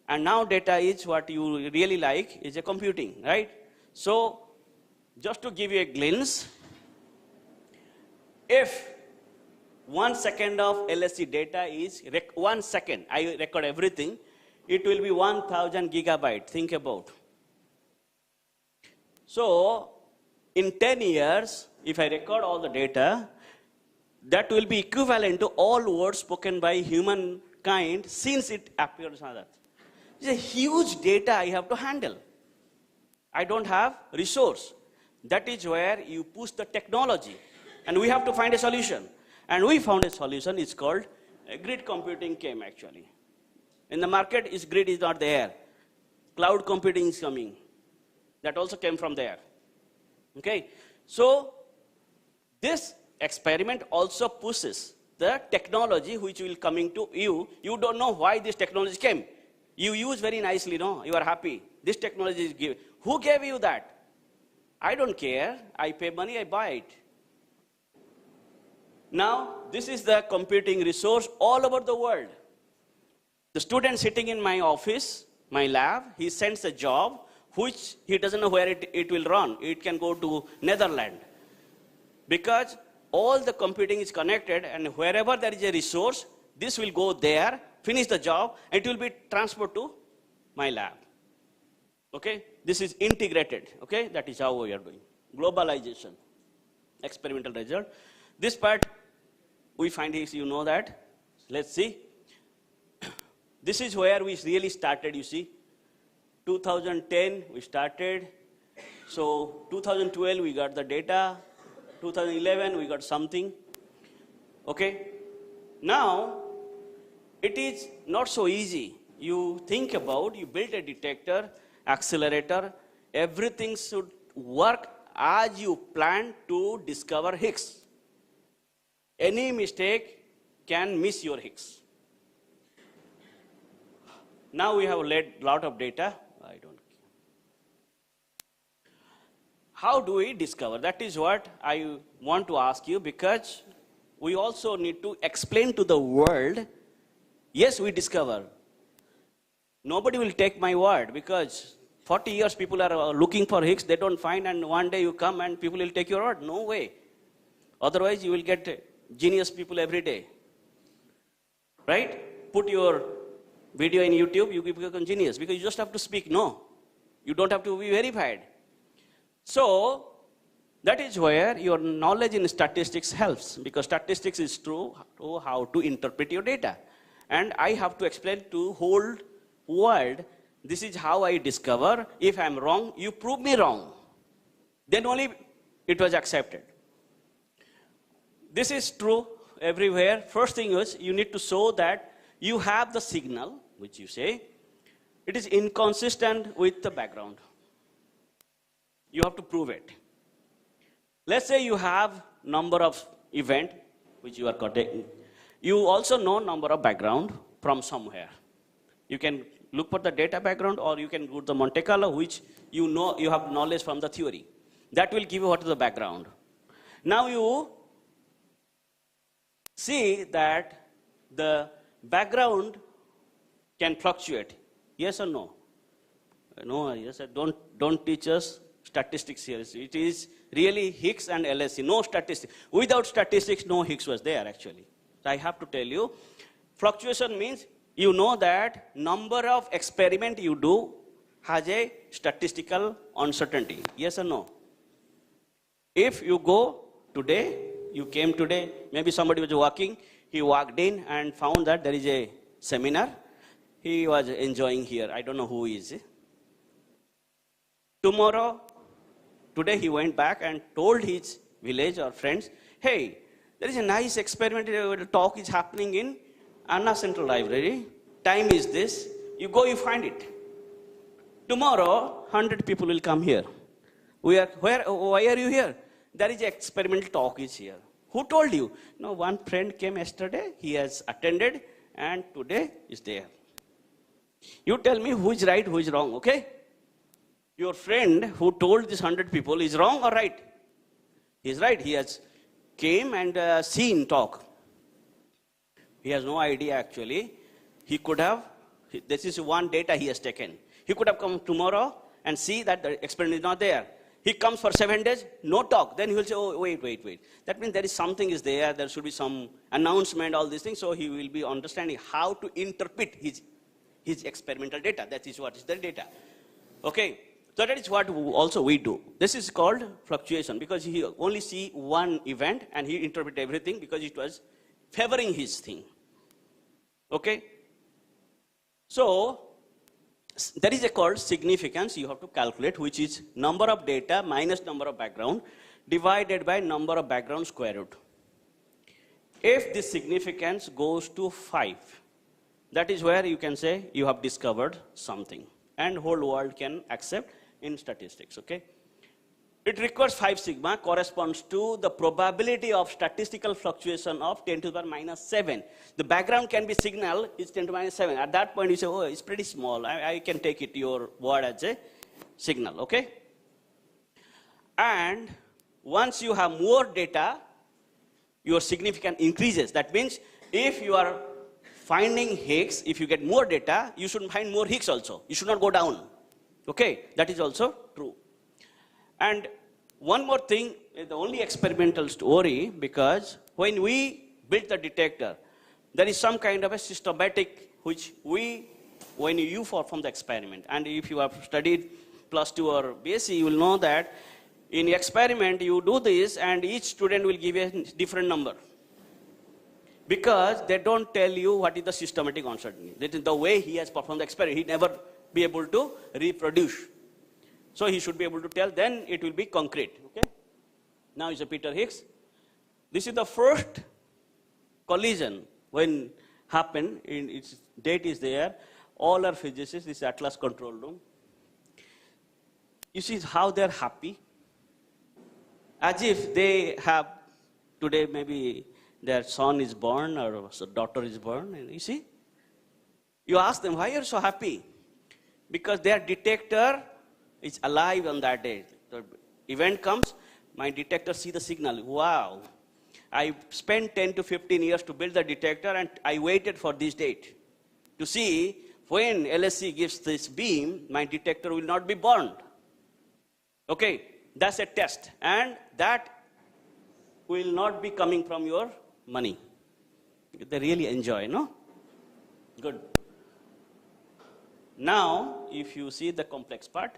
And now data is what you really like, is a computing, right? So, just to give you a glimpse, if 1 second of LSC data is 1 second, I record everything, it will be 1000 gigabytes. Think about. So, in 10 years, if I record all the data, that will be equivalent to all words spoken by humankind since it appears on Earth. It's a huge data I have to handle. I don't have resource. That is where you push the technology. And we have to find a solution. And we found a solution. It's called grid computing came actually. In the market, grid is not there. Cloud computing is coming. That also came from there. Okay? So, this experiment also pushes the technology which will coming to you. You don't know why this technology came. You use very nicely, no? You are happy. This technology is given. Who gave you that? I don't care. I pay money, I buy it. Now, this is the computing resource all over the world. The student sitting in my office, my lab, he sends a job which he doesn't know where it will run. It can go to Netherlands. Because all the computing is connected, and wherever there is a resource, this will go there, finish the job, and it will be transferred to my lab. Okay? This is integrated. Okay? That is how we are doing. Globalization. Experimental result. This part, we find is, you know that. Let's see. This is where we really started, you see. 2010, we started. So, 2012, we got the data. 2011, we got something. Okay? Now, it is not so easy. You think about, you build a detector, accelerator, everything should work as you plan to discover Higgs. Any mistake can miss your Higgs. Now we have a lot of data. I don't care. How do we discover? That is what I want to ask you, because we also need to explain to the world, yes, we discover. Nobody will take my word, because 40 years people are looking for Higgs, they don't find, and one day you come and people will take your word. No way. Otherwise, you will get genius people every day. Right? Put your video in YouTube, you become genius because you just have to speak no. You don't have to be verified. So that is where your knowledge in statistics helps, because statistics is true to how to interpret your data. And I have to explain to whole world, this is how I discover. If I'm wrong, you prove me wrong. Then only it was accepted. This is true everywhere. First thing is, you need to show that you have the signal, which you say, it is inconsistent with the background. You have to prove it. Let's say you have number of event, which you are taking. You also know number of background from somewhere. You can look for the data background, or you can go to the Monte Carlo, which you know you have knowledge from the theory. That will give you what is the background. Now you see that the background can fluctuate. Yes or no? No, yes. Don't teach us statistics here. It is really Higgs and LSE. No statistics. Without statistics, no Higgs was there actually. So I have to tell you, fluctuation means you know that number of experiment you do has a statistical uncertainty. Yes or no? If you go today, you came today, maybe somebody was walking, he walked in and found that there is a seminar. He was enjoying here. I don't know who he is. Tomorrow, today he went back and told his village or friends, hey, there is a nice experimental talk is happening in Anna Central Library. Time is this. You go, you find it. Tomorrow, 100 people will come here. Why are you here? There is an experimental talk is here. Who told you? No, one friend came yesterday. He has attended and today is there. You tell me who is right, who is wrong, okay? Your friend who told this 100 people is wrong or right? He is right. He has came and seen talk. He has no idea actually. He could have, this is one data he has taken. He could have come tomorrow and see that the experiment is not there. He comes for 7 days, no talk. Then he will say, oh, wait. That means there is something is there. There should be some announcement, all these things. So he will be understanding how to interpret his experimental data. That is what is the data. Okay. So that is what also we do. This is called fluctuation because he only see one event and he interpret everything because it was favoring his thing. Okay. So there is a called significance you have to calculate, which is number of data minus number of background divided by number of background square root. If this significance goes to 5, that is where you can say you have discovered something and whole world can accept in statistics, okay? It requires 5 sigma corresponds to the probability of statistical fluctuation of 10 to the power minus 7. The background can be signal is 10 to the minus 7. At that point you say, oh, it's pretty small. I can take it your word as a signal, okay? And once you have more data, your significance increases. That means if you are finding Higgs, if you get more data, you should find more Higgs also. You should not go down. Okay, that is also true. And one more thing is the only experimental story because when we built the detector, there is some kind of a systematic which when you perform the experiment. And if you have studied +2 or BSc, you will know that in experiment you do this and each student will give a different number. Because they don't tell you what is the systematic uncertainty. That is the way he has performed the experiment. He never be able to reproduce. So he should be able to tell, then it will be concrete. Okay? Now is a Peter Higgs. This is the first collision when happened, in its date is there. All our physicists, this Atlas control room. You see how they're happy. As if they have, today maybe their son is born or daughter is born. And you see, you ask them, why are you so happy? Because their detector is alive on that day. The event comes, my detector see the signal. Wow. I spent 10 to 15 years to build the detector and I waited for this date to see when LSE gives this beam, my detector will not be burned. Okay, that's a test. And that will not be coming from your money. They really enjoy, no? Good. Now, if you see the complex part,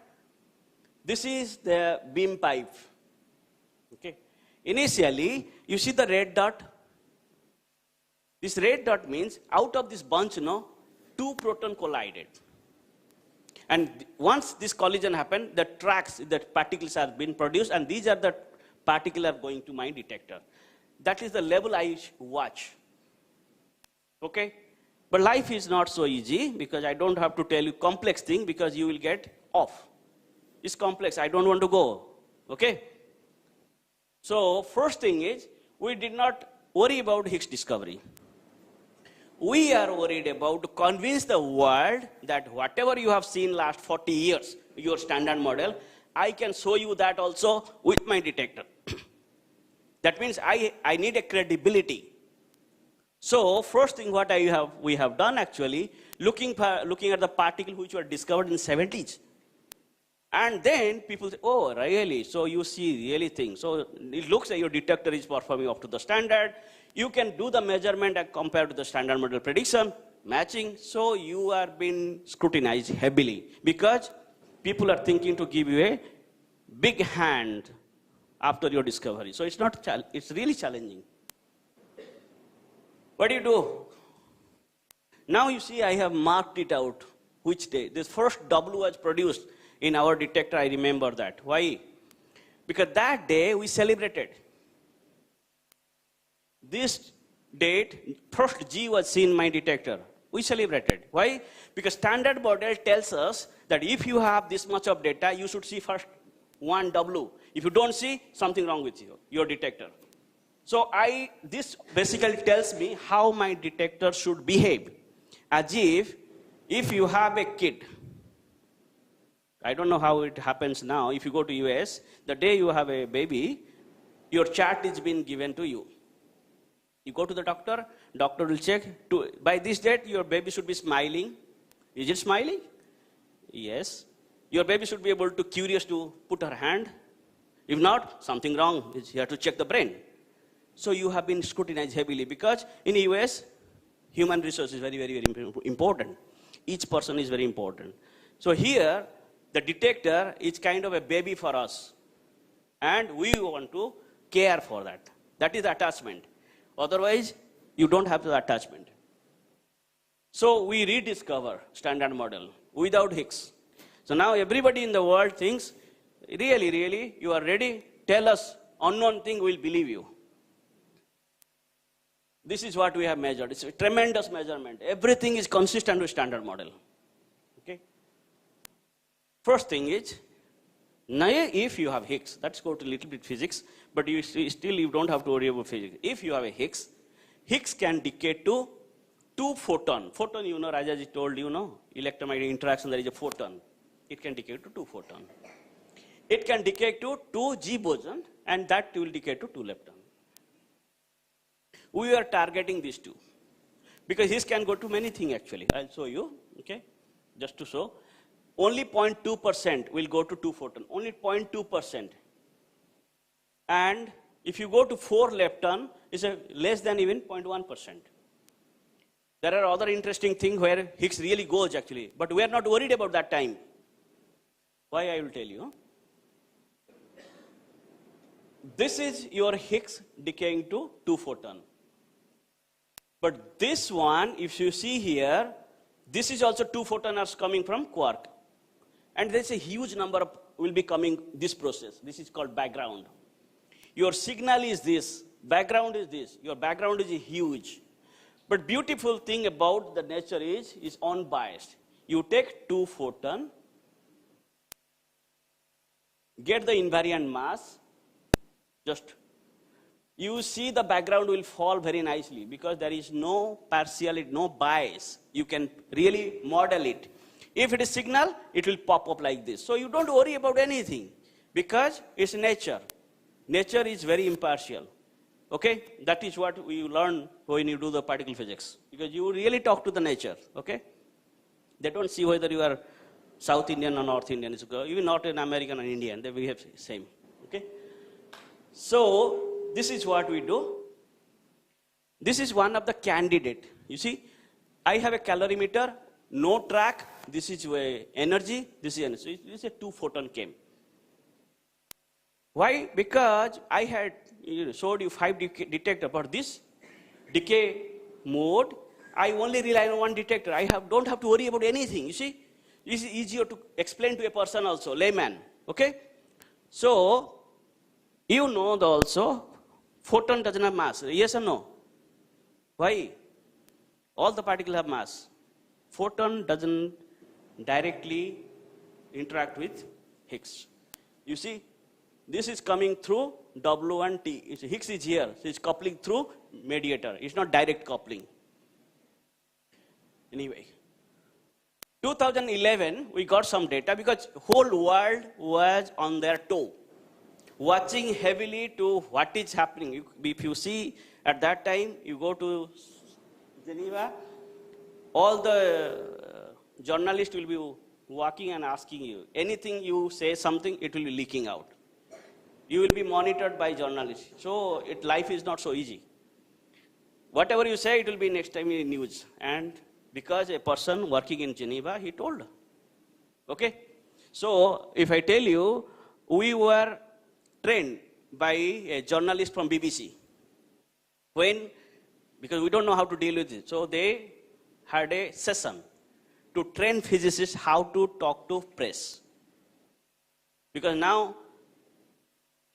this is the beam pipe. Okay. Initially, you see the red dot. This red dot means out of this bunch, two protons collided. And once this collision happened, the tracks, the particles are being produced, and these are the particles are going to my detector. That is the level I watch. Okay? But life is not so easy, because I don't have to tell you complex thing, because you will get off. It's complex, I don't want to go. Okay? So first thing is, we did not worry about Higgs discovery. We are worried about to convince the world that whatever you have seen last 40 years, your standard model, I can show you that also with my detector. That means I need a credibility. So first thing what we have done actually, looking at the particles which were discovered in the 70s. And then people say, oh, really? So you see really things. So it looks like your detector is performing up to the standard. You can do the measurement and compare to the standard model prediction, matching. So you are being scrutinized heavily, because people are thinking to give you a big hand after your discovery. So it's really challenging. What do? Now you see I have marked it out which day. This first W was produced in our detector, I remember that. Why? Because that day we celebrated. This date, first G was seen in my detector. We celebrated. Why? Because standard model tells us that if you have this much of data, you should see first one W. If you don't see, something wrong with your detector. So this basically tells me how my detector should behave. As if you have a kid, I don't know how it happens now. If you go to US, the day you have a baby, your chart is being given to you. You go to the doctor will check, by this date, your baby should be smiling. Is it smiling? Yes. Your baby should be able to curious to put her hand. If not, something wrong. You have to check the brain. So you have been scrutinized heavily, because in the US, human resource is very, very, very important. Each person is very important. So here, the detector is kind of a baby for us. And we want to care for that. That is the attachment. Otherwise, you don't have the attachment. So we rediscover standard model without Higgs. So now everybody in the world thinks, really, really, you are ready? Tell us unknown thing, we'll believe you. This is what we have measured. It's a tremendous measurement. Everything is consistent with standard model. Okay? First thing is, now if you have Higgs, let's go to a little bit physics, but you don't have to worry about physics. If you have a Higgs can decay to 2 photon. Photon, Rajaji told electromagnetic interaction, there is a photon. It can decay to 2 photon. It can decay to 2 G boson, and that will decay to 2 lepton. We are targeting these two, because Higgs can go to many things actually. I'll show you, okay, just to show. Only 0.2% will go to 2 photon, only 0.2%. And if you go to 4 lepton, it's less than even 0.1%. There are other interesting things where Higgs really goes actually, but we are not worried about that time. Why, I will tell you. This is your Higgs decaying to 2 photon. But this one, if you see here, this is also 2 photons coming from quark. And there's a huge number of will be coming this process. This is called background. Your signal is this, background is this. Your background is huge. But beautiful thing about the nature is unbiased. You take 2 photons, get the invariant mass, just you see the background will fall very nicely, because there is no partiality, no bias. You can really model it. If it is signal, it will pop up like this. So you don't worry about anything, because it's nature. Nature is very impartial. Okay? That is what we learn when you do the particle physics, because you really talk to the nature. Okay? They don't see whether you are South Indian or North Indian. It's even not an American or Indian. They behave same. Okay? So this is what we do. This is one of the candidate. You see, I have a calorimeter, no track, this is where energy, this is energy. So this is a 2-photon came. Why? Because I had showed you 5 detector, but this decay mode, I only rely on one detector. I don't have to worry about anything. You see, it's easier to explain to a person also, layman. Okay, so you know also, photon doesn't have mass. Yes or no? Why? All the particles have mass. Photon doesn't directly interact with Higgs. You see, this is coming through W and T. Higgs is here, so it's coupling through mediator. It's not direct coupling. Anyway, 2011, we got some data because whole world was on their toe, watching heavily to what is happening. If you see at that time, you go to Geneva, all the journalists will be walking and asking you. Anything you say something, it will be leaking out. You will be monitored by journalists. So life is not so easy. Whatever you say, it will be next time in news. And because a person working in Geneva, he told. Okay? So if I tell you, we were trained by a journalist from BBC. Because we don't know how to deal with it. So they had a session to train physicists how to talk to press. Because now,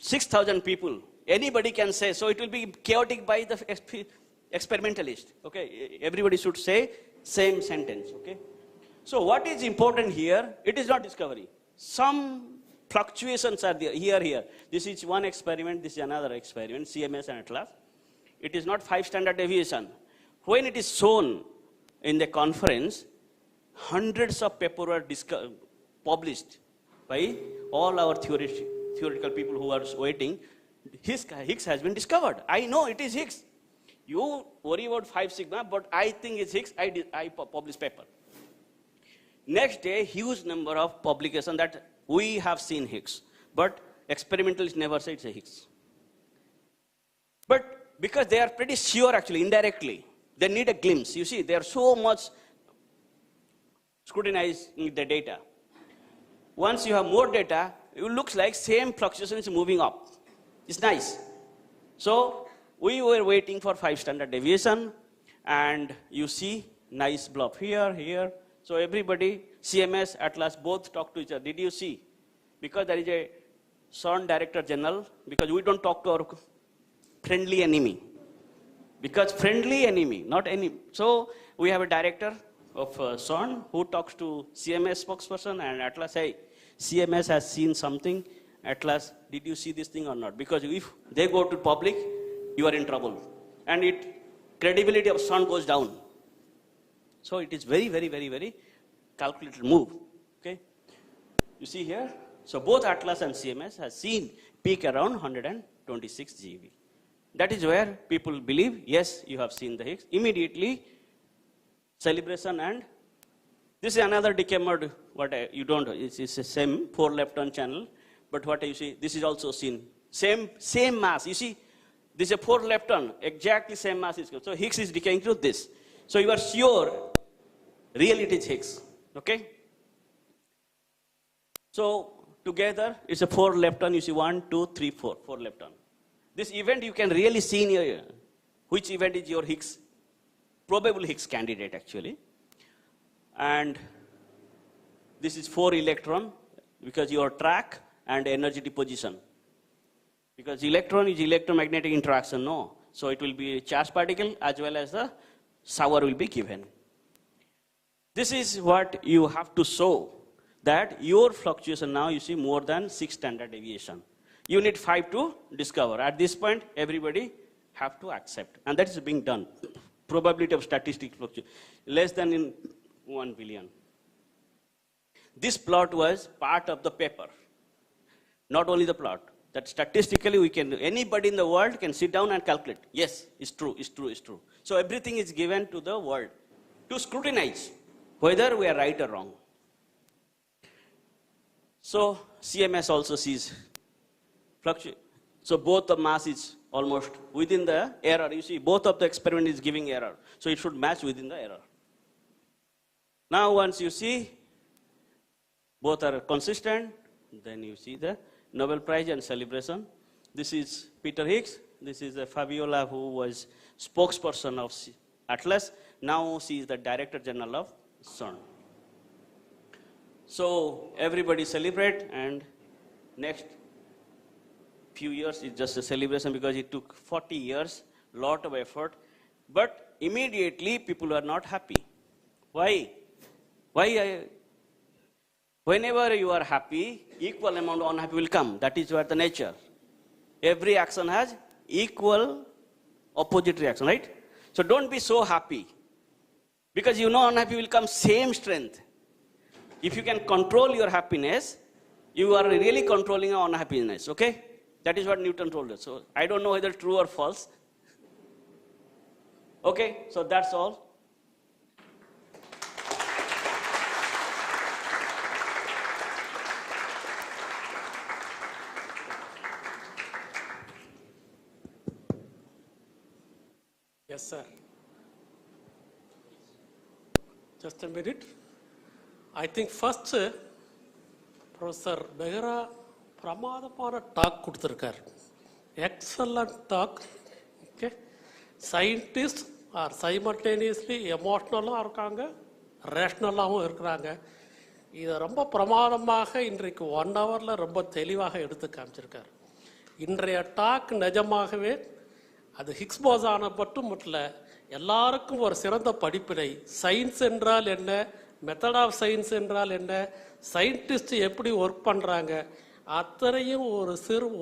6,000 people, anybody can say, so it will be chaotic by the experimentalist. Okay, everybody should say same sentence. Okay, so what is important here? It is not discovery. Some fluctuations are there here. This is one experiment. This is another experiment. CMS and Atlas. It is not 5 standard deviation. When it is shown in the conference, hundreds of papers were published by all our theoretical people who are waiting. Higgs has been discovered. I know it is Higgs. You worry about 5 sigma, but I think it's Higgs. I publish paper. Next day, huge number of publications that we have seen Higgs, but experimentalists never say it's a Higgs. But because they are pretty sure actually, indirectly, they need a glimpse. You see, they are so much scrutinizing the data. Once you have more data, it looks like same fluctuation is moving up. It's nice. So we were waiting for 5 standard deviation, and you see nice blob here. So everybody, CMS, Atlas, both talk to each other. Did you see? Because there is a CERN Director General, because we don't talk to our friendly enemy. Because friendly enemy, not enemy. So we have a director of CERN who talks to CMS spokesperson and Atlas. Hey, CMS has seen something. Atlas, did you see this thing or not? Because if they go to public, you are in trouble. And credibility of CERN goes down. So it is very, very, very, very calculated move. Okay? You see here? So both Atlas and CMS has seen peak around 126 GeV. That is where people believe, yes, you have seen the Higgs. Immediately, celebration, and this is another decay mode. You don't know, it's the same 4 lepton channel, but what you see, this is also seen. Same mass. You see, this is a 4 lepton, exactly same mass is. So Higgs is decaying to this. So you are sure, really it is Higgs. Okay? So together, it's a 4 lepton. You see 1, 2, 3, 4 lepton. This event you can really see in your, which event is your Higgs, probable Higgs candidate actually. And this is 4 electron, because your track and energy deposition. Because electron is electromagnetic interaction, no. So it will be a charged particle as well as the shower will be given. This is what you have to show, that your fluctuation now you see more than 6 standard deviation. You need 5 to discover. At this point, everybody have to accept. And that is being done. Probability of statistic fluctuation, less than in 1 billion. This plot was part of the paper. Not only the plot. That statistically we can, anybody in the world can sit down and calculate. Yes, it's true, it's true, it's true. So everything is given to the world to scrutinize whether we are right or wrong. So CMS also sees fluctuation. So both the mass is almost within the error. You see, both of the experiment is giving error. So it should match within the error. Now once you see, Both are consistent. Then you see the Nobel Prize and celebration. This is Peter Higgs. This is Fabiola, who was spokesperson of Atlas. Now she is the Director General of CERN. So everybody celebrate, and next few years is just a celebration because it took 40 years, lot of effort. But immediately people are not happy. Why? Whenever you are happy, equal amount of unhappy will come. That is what the nature. Every action has equal opposite reaction, right? So don't be so happy. Because you know unhappy will come same strength. If you can control your happiness, you are really controlling your unhappiness, okay? That is what Newton told us. So I don't know whether true or false. Okay, so that's all. Yes, sir. Just a minute. I think first, Professor Behera பிரமாதமான talk கொடுத்துருக்கார். Excellent talk. Okay, scientist are simultaneously எமோஷ்னலாக இருக்காங்க, ரேஷ்னலாகவும் இருக்கிறாங்க. இதை ரொம்ப பிரமாதமாக இன்றைக்கு 1 ஹவரில் ரொம்ப தெளிவாக எடுத்து காமிச்சிருக்கார். இன்றைய டாக் நிஜமாகவே அது ஹிக்ஸ் போசானை மட்டும் இல்லை, எல்லாருக்கும் ஒரு சிறந்த படிப்பினை. சயின்ஸ் என்றால் என்ன, மெத்தட் ஆஃப் சயின்ஸ் என்றால் என்ன, சயின்டிஸ்ட் எப்படி ஒர்க் பண்ணுறாங்க, அத்தனையும்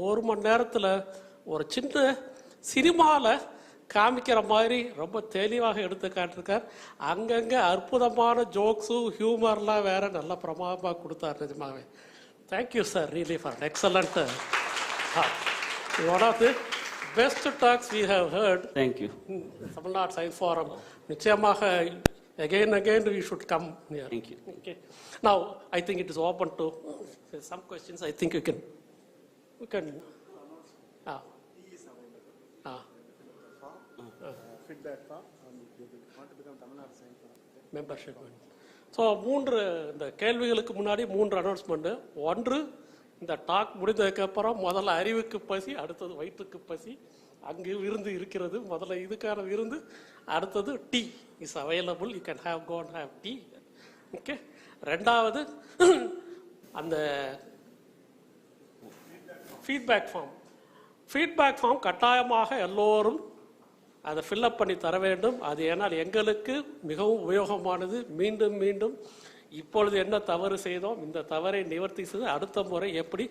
ஒரு மணி நேரத்தில் ஒரு சின்ன சினிமாவில் காமிக்கிற மாதிரி ரொம்ப தெளிவாக எடுத்து காட்டிருக்கார். அங்கங்கே அற்புதமான ஜோக்ஸும் ஹியூமர்லாம் வேற நல்ல பிரமாதமாக கொடுத்தார். நிஜமாவே thank you sir, really for excellent. One of the best talks we have heard. Thank you. Tamil Nadu Science Forum. நிச்சயமாக again we should come here. Thank you. Okay. Now I think it is open to some questions. I think we can feedback form want to become Tamil Nadu Science Forum membership. So 3 இந்த கேள்விகளுக்கு முன்னாடி 3 announcement. ஒன்று, இந்த talk முடிந்ததுக்கு அப்புறம் முதல்ல அறிவுக்கு பசி, அடுத்தது வயிற்றுக்கு பசி. அங்கு விருந்து இருக்கிறது. முதல்ல இதுக்கான விருந்து, அடுத்தது tea is available. You can have go and have tea. Okay. ரெண்டாவது, அந்த ஃபீட்பேக் ஃபார்ம் கட்டாயமாக எல்லோரும் அதை ஃபில்அப் பண்ணி தர வேண்டும். அது ஏன்னால் எங்களுக்கு மிகவும் உபயோகமானது. மீண்டும் மீண்டும் இப்பொழுது என்ன தவறு செய்தோம், இந்த தவறை நிவர்த்தி செய்து அடுத்த முறை எப்படி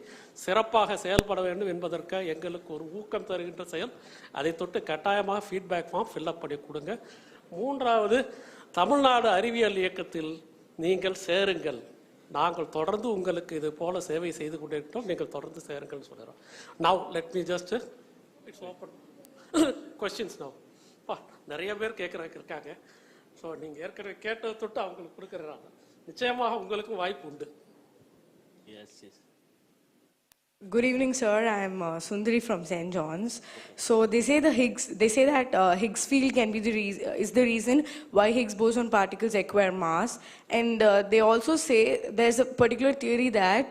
சிறப்பாக செயல்பட வேண்டும் என்பதற்காக எங்களுக்கு ஒரு ஊக்கம் தருகின்ற செயல். அதை தொட்டு கட்டாயமாக ஃபீட்பேக் ஃபார்ம் ஃபில்அப் பண்ணி கொடுங்க. மூன்றாவது, தமிழ்நாடு அறிவியல் இயக்கத்தில் நீங்கள் சேருங்கள். நாங்கள் தொடர்ந்து உங்களுக்கு இது போல சேவை செய்து கொண்டிருக்கிறோம். நீங்கள் தொடர்ந்து சேருங்கள் சொல்கிறோம். Now let me just it's open questions. Now நிறைய பேர் இருக்காங்க. ஸோ நீங்கள் ஏற்கனவே கேட்டதை தொட்டு அவங்களுக்கு கொடுக்குறாங்க. நிச்சயமாக உங்களுக்கும் வாய்ப்பு உண்டு. Yes, yes. Good evening, sir. I am Sundari from St. John's. So they say that Higgs field can be is the reason why Higgs boson particles acquire mass, and they also say there's a particular theory that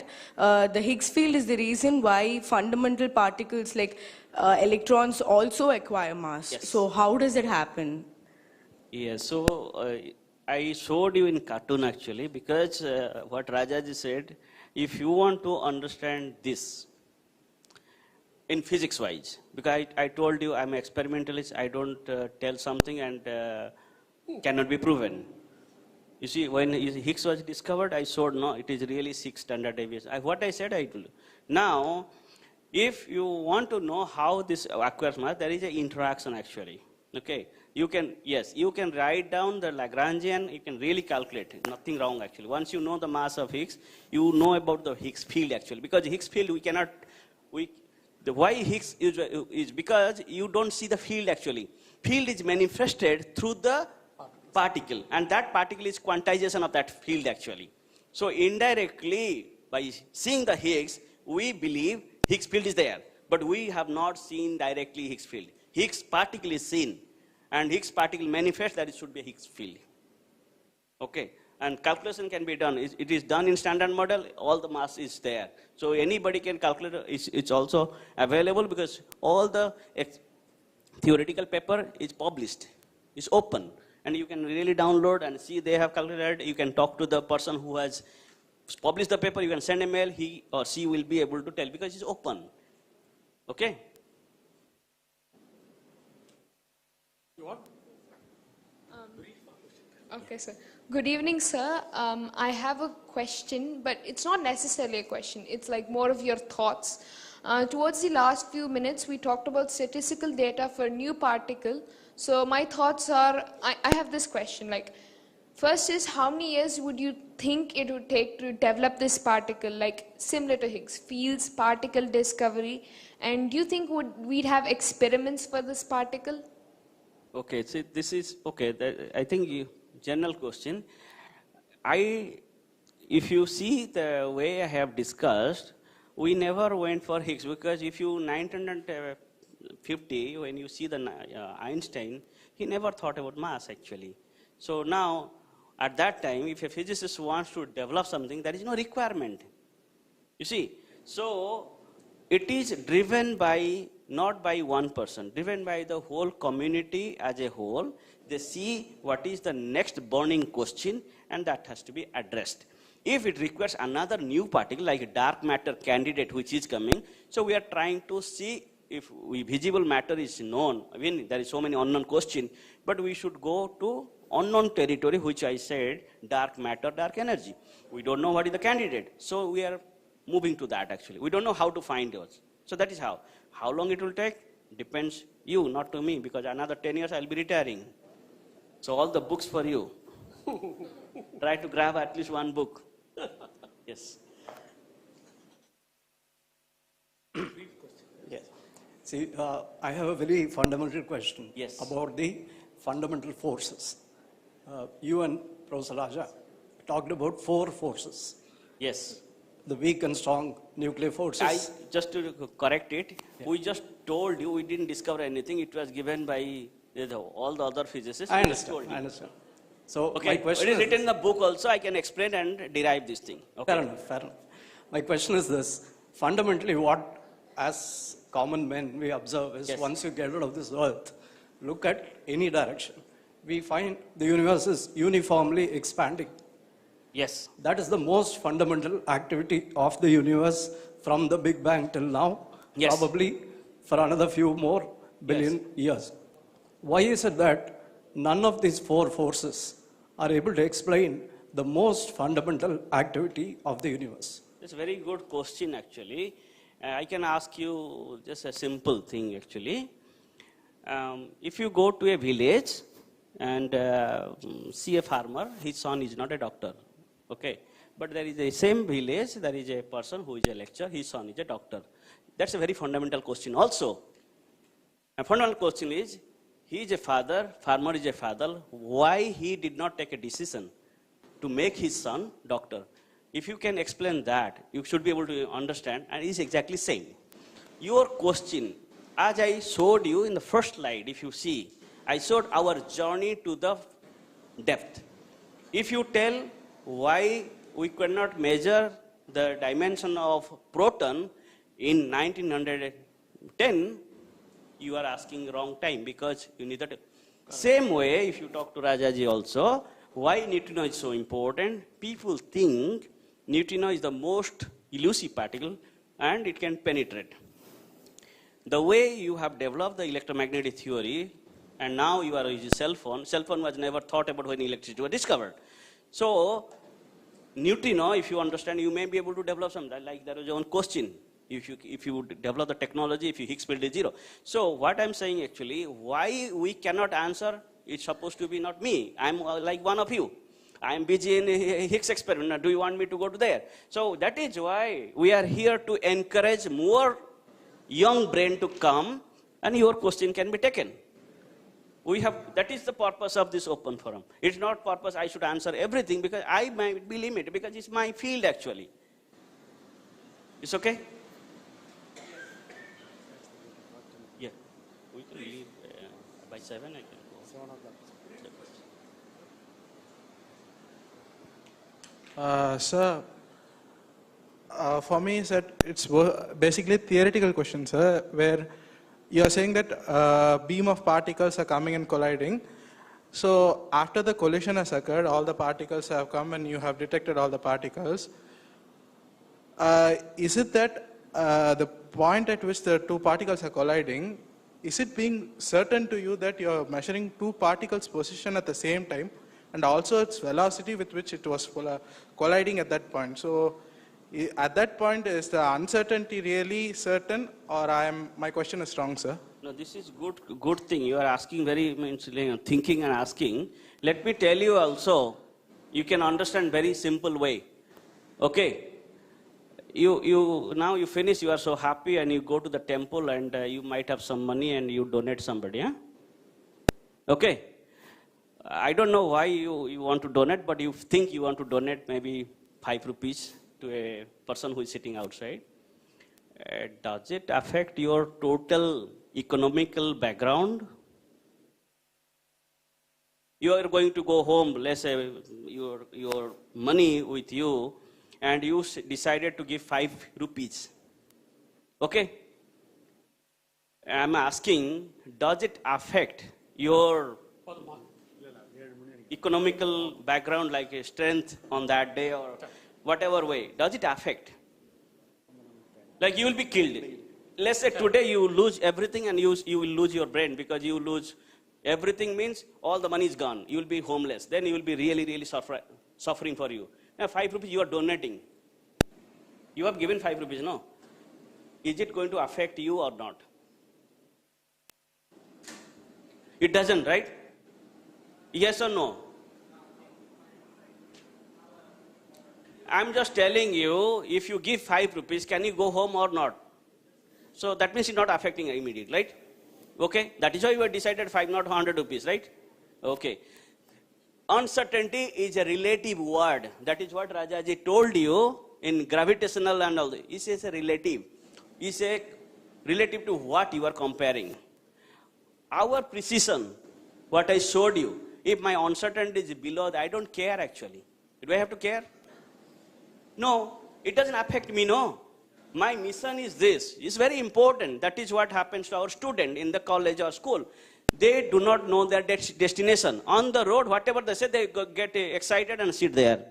the Higgs field is the reason why fundamental particles like electrons also acquire mass. Yes. So how does it happen? Yes. So I showed you in cartoon actually, because what Rajaji said, if you want to understand this in physics wise, because I told you I'm an experimentalist, I don't tell something and cannot be proven. You see, when Higgs was discovered, I showed no, it is really 6 standard deviations. What I said, I told you. Now, if you want to know how this acquires mass, there is an interaction actually. Okay, you can write down the Lagrangian, you can really calculate it. Nothing wrong actually. Once you know the mass of Higgs, you know about the Higgs field actually. Because the Higgs field why Higgs is because you don't see the field actually. Field is manifested through the particle, and that particle is quantization of that field actually. So indirectly, by seeing the Higgs, we believe Higgs field is there, but we have not seen directly Higgs field. Higgs particle is seen, and Higgs particle manifests that it should be a Higgs field. Okay, And calculation can be done. It is done in standard model, all the mass is there. So anybody can calculate, it's also available because all the theoretical paper is published, it's open. And you can really download and see they have calculated. You can talk to the person who has published the paper, you can send a mail, he or she will be able to tell because it's open. Okay? You want? Okay, sir. Good evening, sir. I have a question, but it's not necessarily a question. It's like more of your thoughts. Towards the last few minutes, we talked about statistical data for new particle. So my thoughts are, I have this question. Like, first is, how many years would you think it would take to develop this particle, like similar to Higgs, fields, particle discovery? And do you think we'd have experiments for this particle? Okay, so this is, okay, I think general question. If you see the way I have discussed, we never went for Higgs because if you 1950, when you see the Einstein, he never thought about mass actually. So now, at that time, if a physicist wants to develop something, there is no requirement. You see, so it is driven by, not by one person, driven by the whole community as a whole. They see what is the next burning question and that has to be addressed. If it requires another new particle like a dark matter candidate which is coming, so we are trying to see if visible matter is known. I mean, there is so many unknown questions, but we should go to unknown territory, which I said, dark matter, dark energy. We don't know what is the candidate, so we are moving to that actually. We don't know how to find yours. So that is how. How long it will take depends you, not to me, because another 10 years I will be retiring. So all the books for you. Try to grab at least one book. Yes. Yes. See, I have a very fundamental question Yes. about the fundamental forces. You and Professor Raja talked about 4 forces. Yes. The weak and strong nuclear forces. Just to correct it, we just told you we didn't discover anything. It was given by all the other physicists. I We just told understand. you. I understand. So Okay, my question it is is written in the book also. I can explain and derive this thing. Okay. fair enough. Fair enough. My question is this: fundamentally, what as common men we observe is Yes. once you get out of this earth, look at any direction, we find the universe is uniformly expanding. Yes. That is the most fundamental activity of the universe from the Big Bang till now, Yes. probably for another few more billion years. Why is it that none of these 4 forces are able to explain the most fundamental activity of the universe? It's a very good question actually. I can ask you just a simple thing actually. If you go to a village and see a farmer, his son is not a doctor. Okay, but there is a same village, there is a person who is a lecturer, his son is a doctor. That's a very fundamental question also. A fundamental question is, he is a father, farmer is a father, why he did not take a decision to make his son doctor? If you can explain that, you should be able to understand, and it's exactly same. Your question, as I showed you in the first slide, if you see, I showed our journey to the depth. If you tell why we could not measure the dimension of proton in 1910, you are asking wrong time because you need that. Same way, if you talk to Rajaji also, why neutrino is so important? People think neutrino is the most elusive particle and it can penetrate. The way you have developed the electromagnetic theory, and now you are using cell phone was never thought about when electricity was discovered. So, neutrino, if you understand, you may be able to develop something, like there was one question. If you develop the technology, if you Higgs field is 0. So what I'm saying actually, why we cannot answer, it's supposed to be not me. I'm like one of you. I'm busy in a Higgs experiment. Do you want me to go to there? So that is why we are here to encourage more young brain to come and your question can be taken. That is the purpose of this open forum. It's not purpose I should answer everything because I might be limited because it's my field actually. It's okay? Yeah. We can leave by 7 I can go. 7 o'clock. Sir, for me, sir, it's basically theoretical question, sir, where you are saying that beam of particles are coming and colliding. So after the collision has occurred, all the particles have come and you have detected all the particles. Is it that the point at which the two particles are colliding, is it being certain to you that you are measuring two particles' position at the same time and also its velocity with which it was colliding at that point? So at that point, is the uncertainty really certain, or my question is wrong, sir? No, this is good thing. You are asking very thinking and asking. Let me tell you also, you can understand very simple way. Okay. Now you finish, you are so happy and you go to the temple and you might have some money and you donate somebody, yeah? Okay. I don't know why you want to donate, but you think you want to donate maybe 5 rupees to a person who is sitting outside. Does it affect your total economical background? You are going to go home, let's say your money with you, and you decided to give 5 rupees. Okay? I'm asking, does it affect your economical background, like a strength on that day or whatever way? Does it affect? Like you will be killed. Let's say today you lose everything and you will lose your brain because you lose everything means all the money is gone. You will be homeless. Then you will be really suffering for you. Now 5 rupees you are donating. You have given 5 rupees, no? Is it going to affect you or not? It doesn't, right? Yes or no? I'm just telling you, if you give 5 rupees, can you go home or not? So that means it's not affecting immediately, right? Okay, that is why you have decided 5, not 100 rupees, right? Okay. Uncertainty is a relative word. That is what Rajaji told you in gravitational and all. It says a relative. It's a relative to what you are comparing. Our precision, what I showed you, if my uncertainty is below, I don't care actually. Do I have to care? No, it doesn't affect me, no. My mission is this. It's very important. That is what happens to our student in the college or school. They do not know their destination. On the road, whatever they say, they get excited and sit there.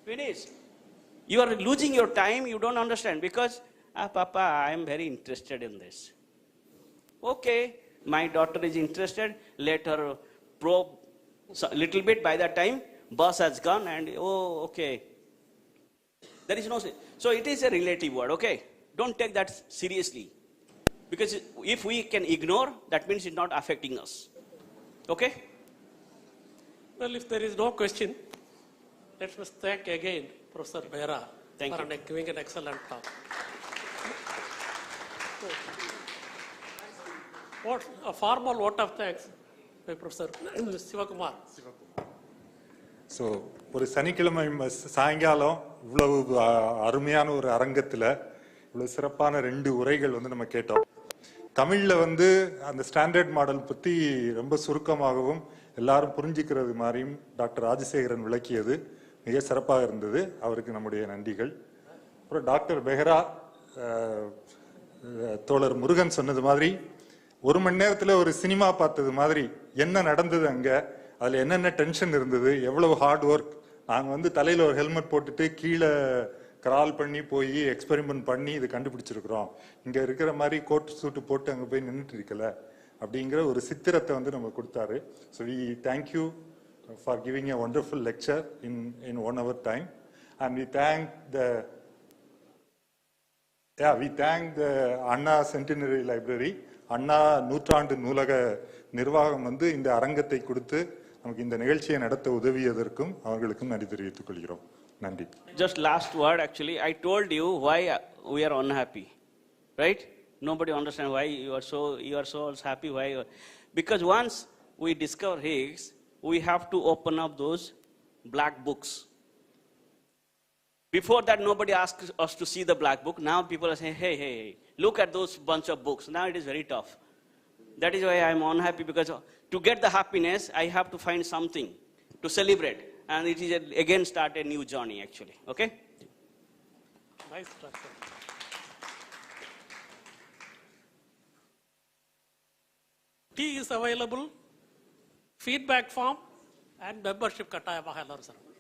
Finish. You are losing your time, you don't understand because, Papa, I am very interested in this. Okay, my daughter is interested, let her probe a little bit. By that time, bus has gone and, oh, okay. There is no, so it is a relative word, okay? Don't take that seriously. Because if we can ignore, that means it's not affecting us. Okay? Well, if there is no question, let us thank again Professor Behera for giving an excellent talk. What a formal vote of thanks by Professor Sivakumar. So ஒரு சனிக்கிழமை சாயங்காலம் இவ்வளவு அருமையான ஒரு அரங்கத்தில் இவ்வளவு சிறப்பான 2 உரைகள் நம்ம கேட்டோம். தமிழில் அந்த ஸ்டாண்டர்ட் மாடல் பற்றி ரொம்ப சுருக்கமாகவும் எல்லாரும் புரிஞ்சுக்கிறது மாதிரியும் டாக்டர் ராஜசேகரன் விளக்கியது மிக சிறப்பாக இருந்தது. அவருக்கு நம்முடைய நன்றிகள். அப்புறம் டாக்டர் பெஹரா, தோழர் முருகன் சொன்னது மாதிரி 1 மணி நேரத்தில் ஒரு சினிமா பார்த்தது மாதிரி என்ன நடந்தது அங்கே, அதில் என்னென்ன டென்ஷன் இருந்தது, எவ்வளவு ஹார்ட் ஒர்க். நாங்கள் தலையில் ஒரு ஹெல்மெட் போட்டுட்டு கீழே கிரால் பண்ணி போய் எக்ஸ்பெரிமெண்ட் பண்ணி இது கண்டுபிடிச்சிருக்கிறோம். இங்கே இருக்கிற மாதிரி கோட் சூட்டு போட்டு அங்கே போய் நின்றுட்டு இருக்கல அப்படிங்கிற ஒரு சித்திரத்தை நம்ம கொடுத்தாரு. So we thank you for giving a wonderful lecture in 1 hour time. And we thank the Anna Centenary Library, அண்ணா நூற்றாண்டு நூலக நிர்வாகம் இந்த அரங்கத்தை கொடுத்து நமக்கு இந்த நிகழ்ச்சியை நடத்த உதவியதற்கும் அவர்களுக்கும் நன்றி தெரிவித்துக் கொள்கிறோம். நன்றி. Just last word actually, I told you why we are unhappy, right? Nobody understands why you are so happy. Why? Because once we discover Higgs, we have to open up those black books. Before that, nobody asked us to see the black book. Now people are saying, hey, look at those bunch of books. Now it is very tough. That is why I am unhappy, because to get the happiness, I have to find something to celebrate. and it is again start a new journey actually. Okay. Nice talk, sir. Tea is available, feedback form and membership கட்டாயமாக எல்லாரும் sir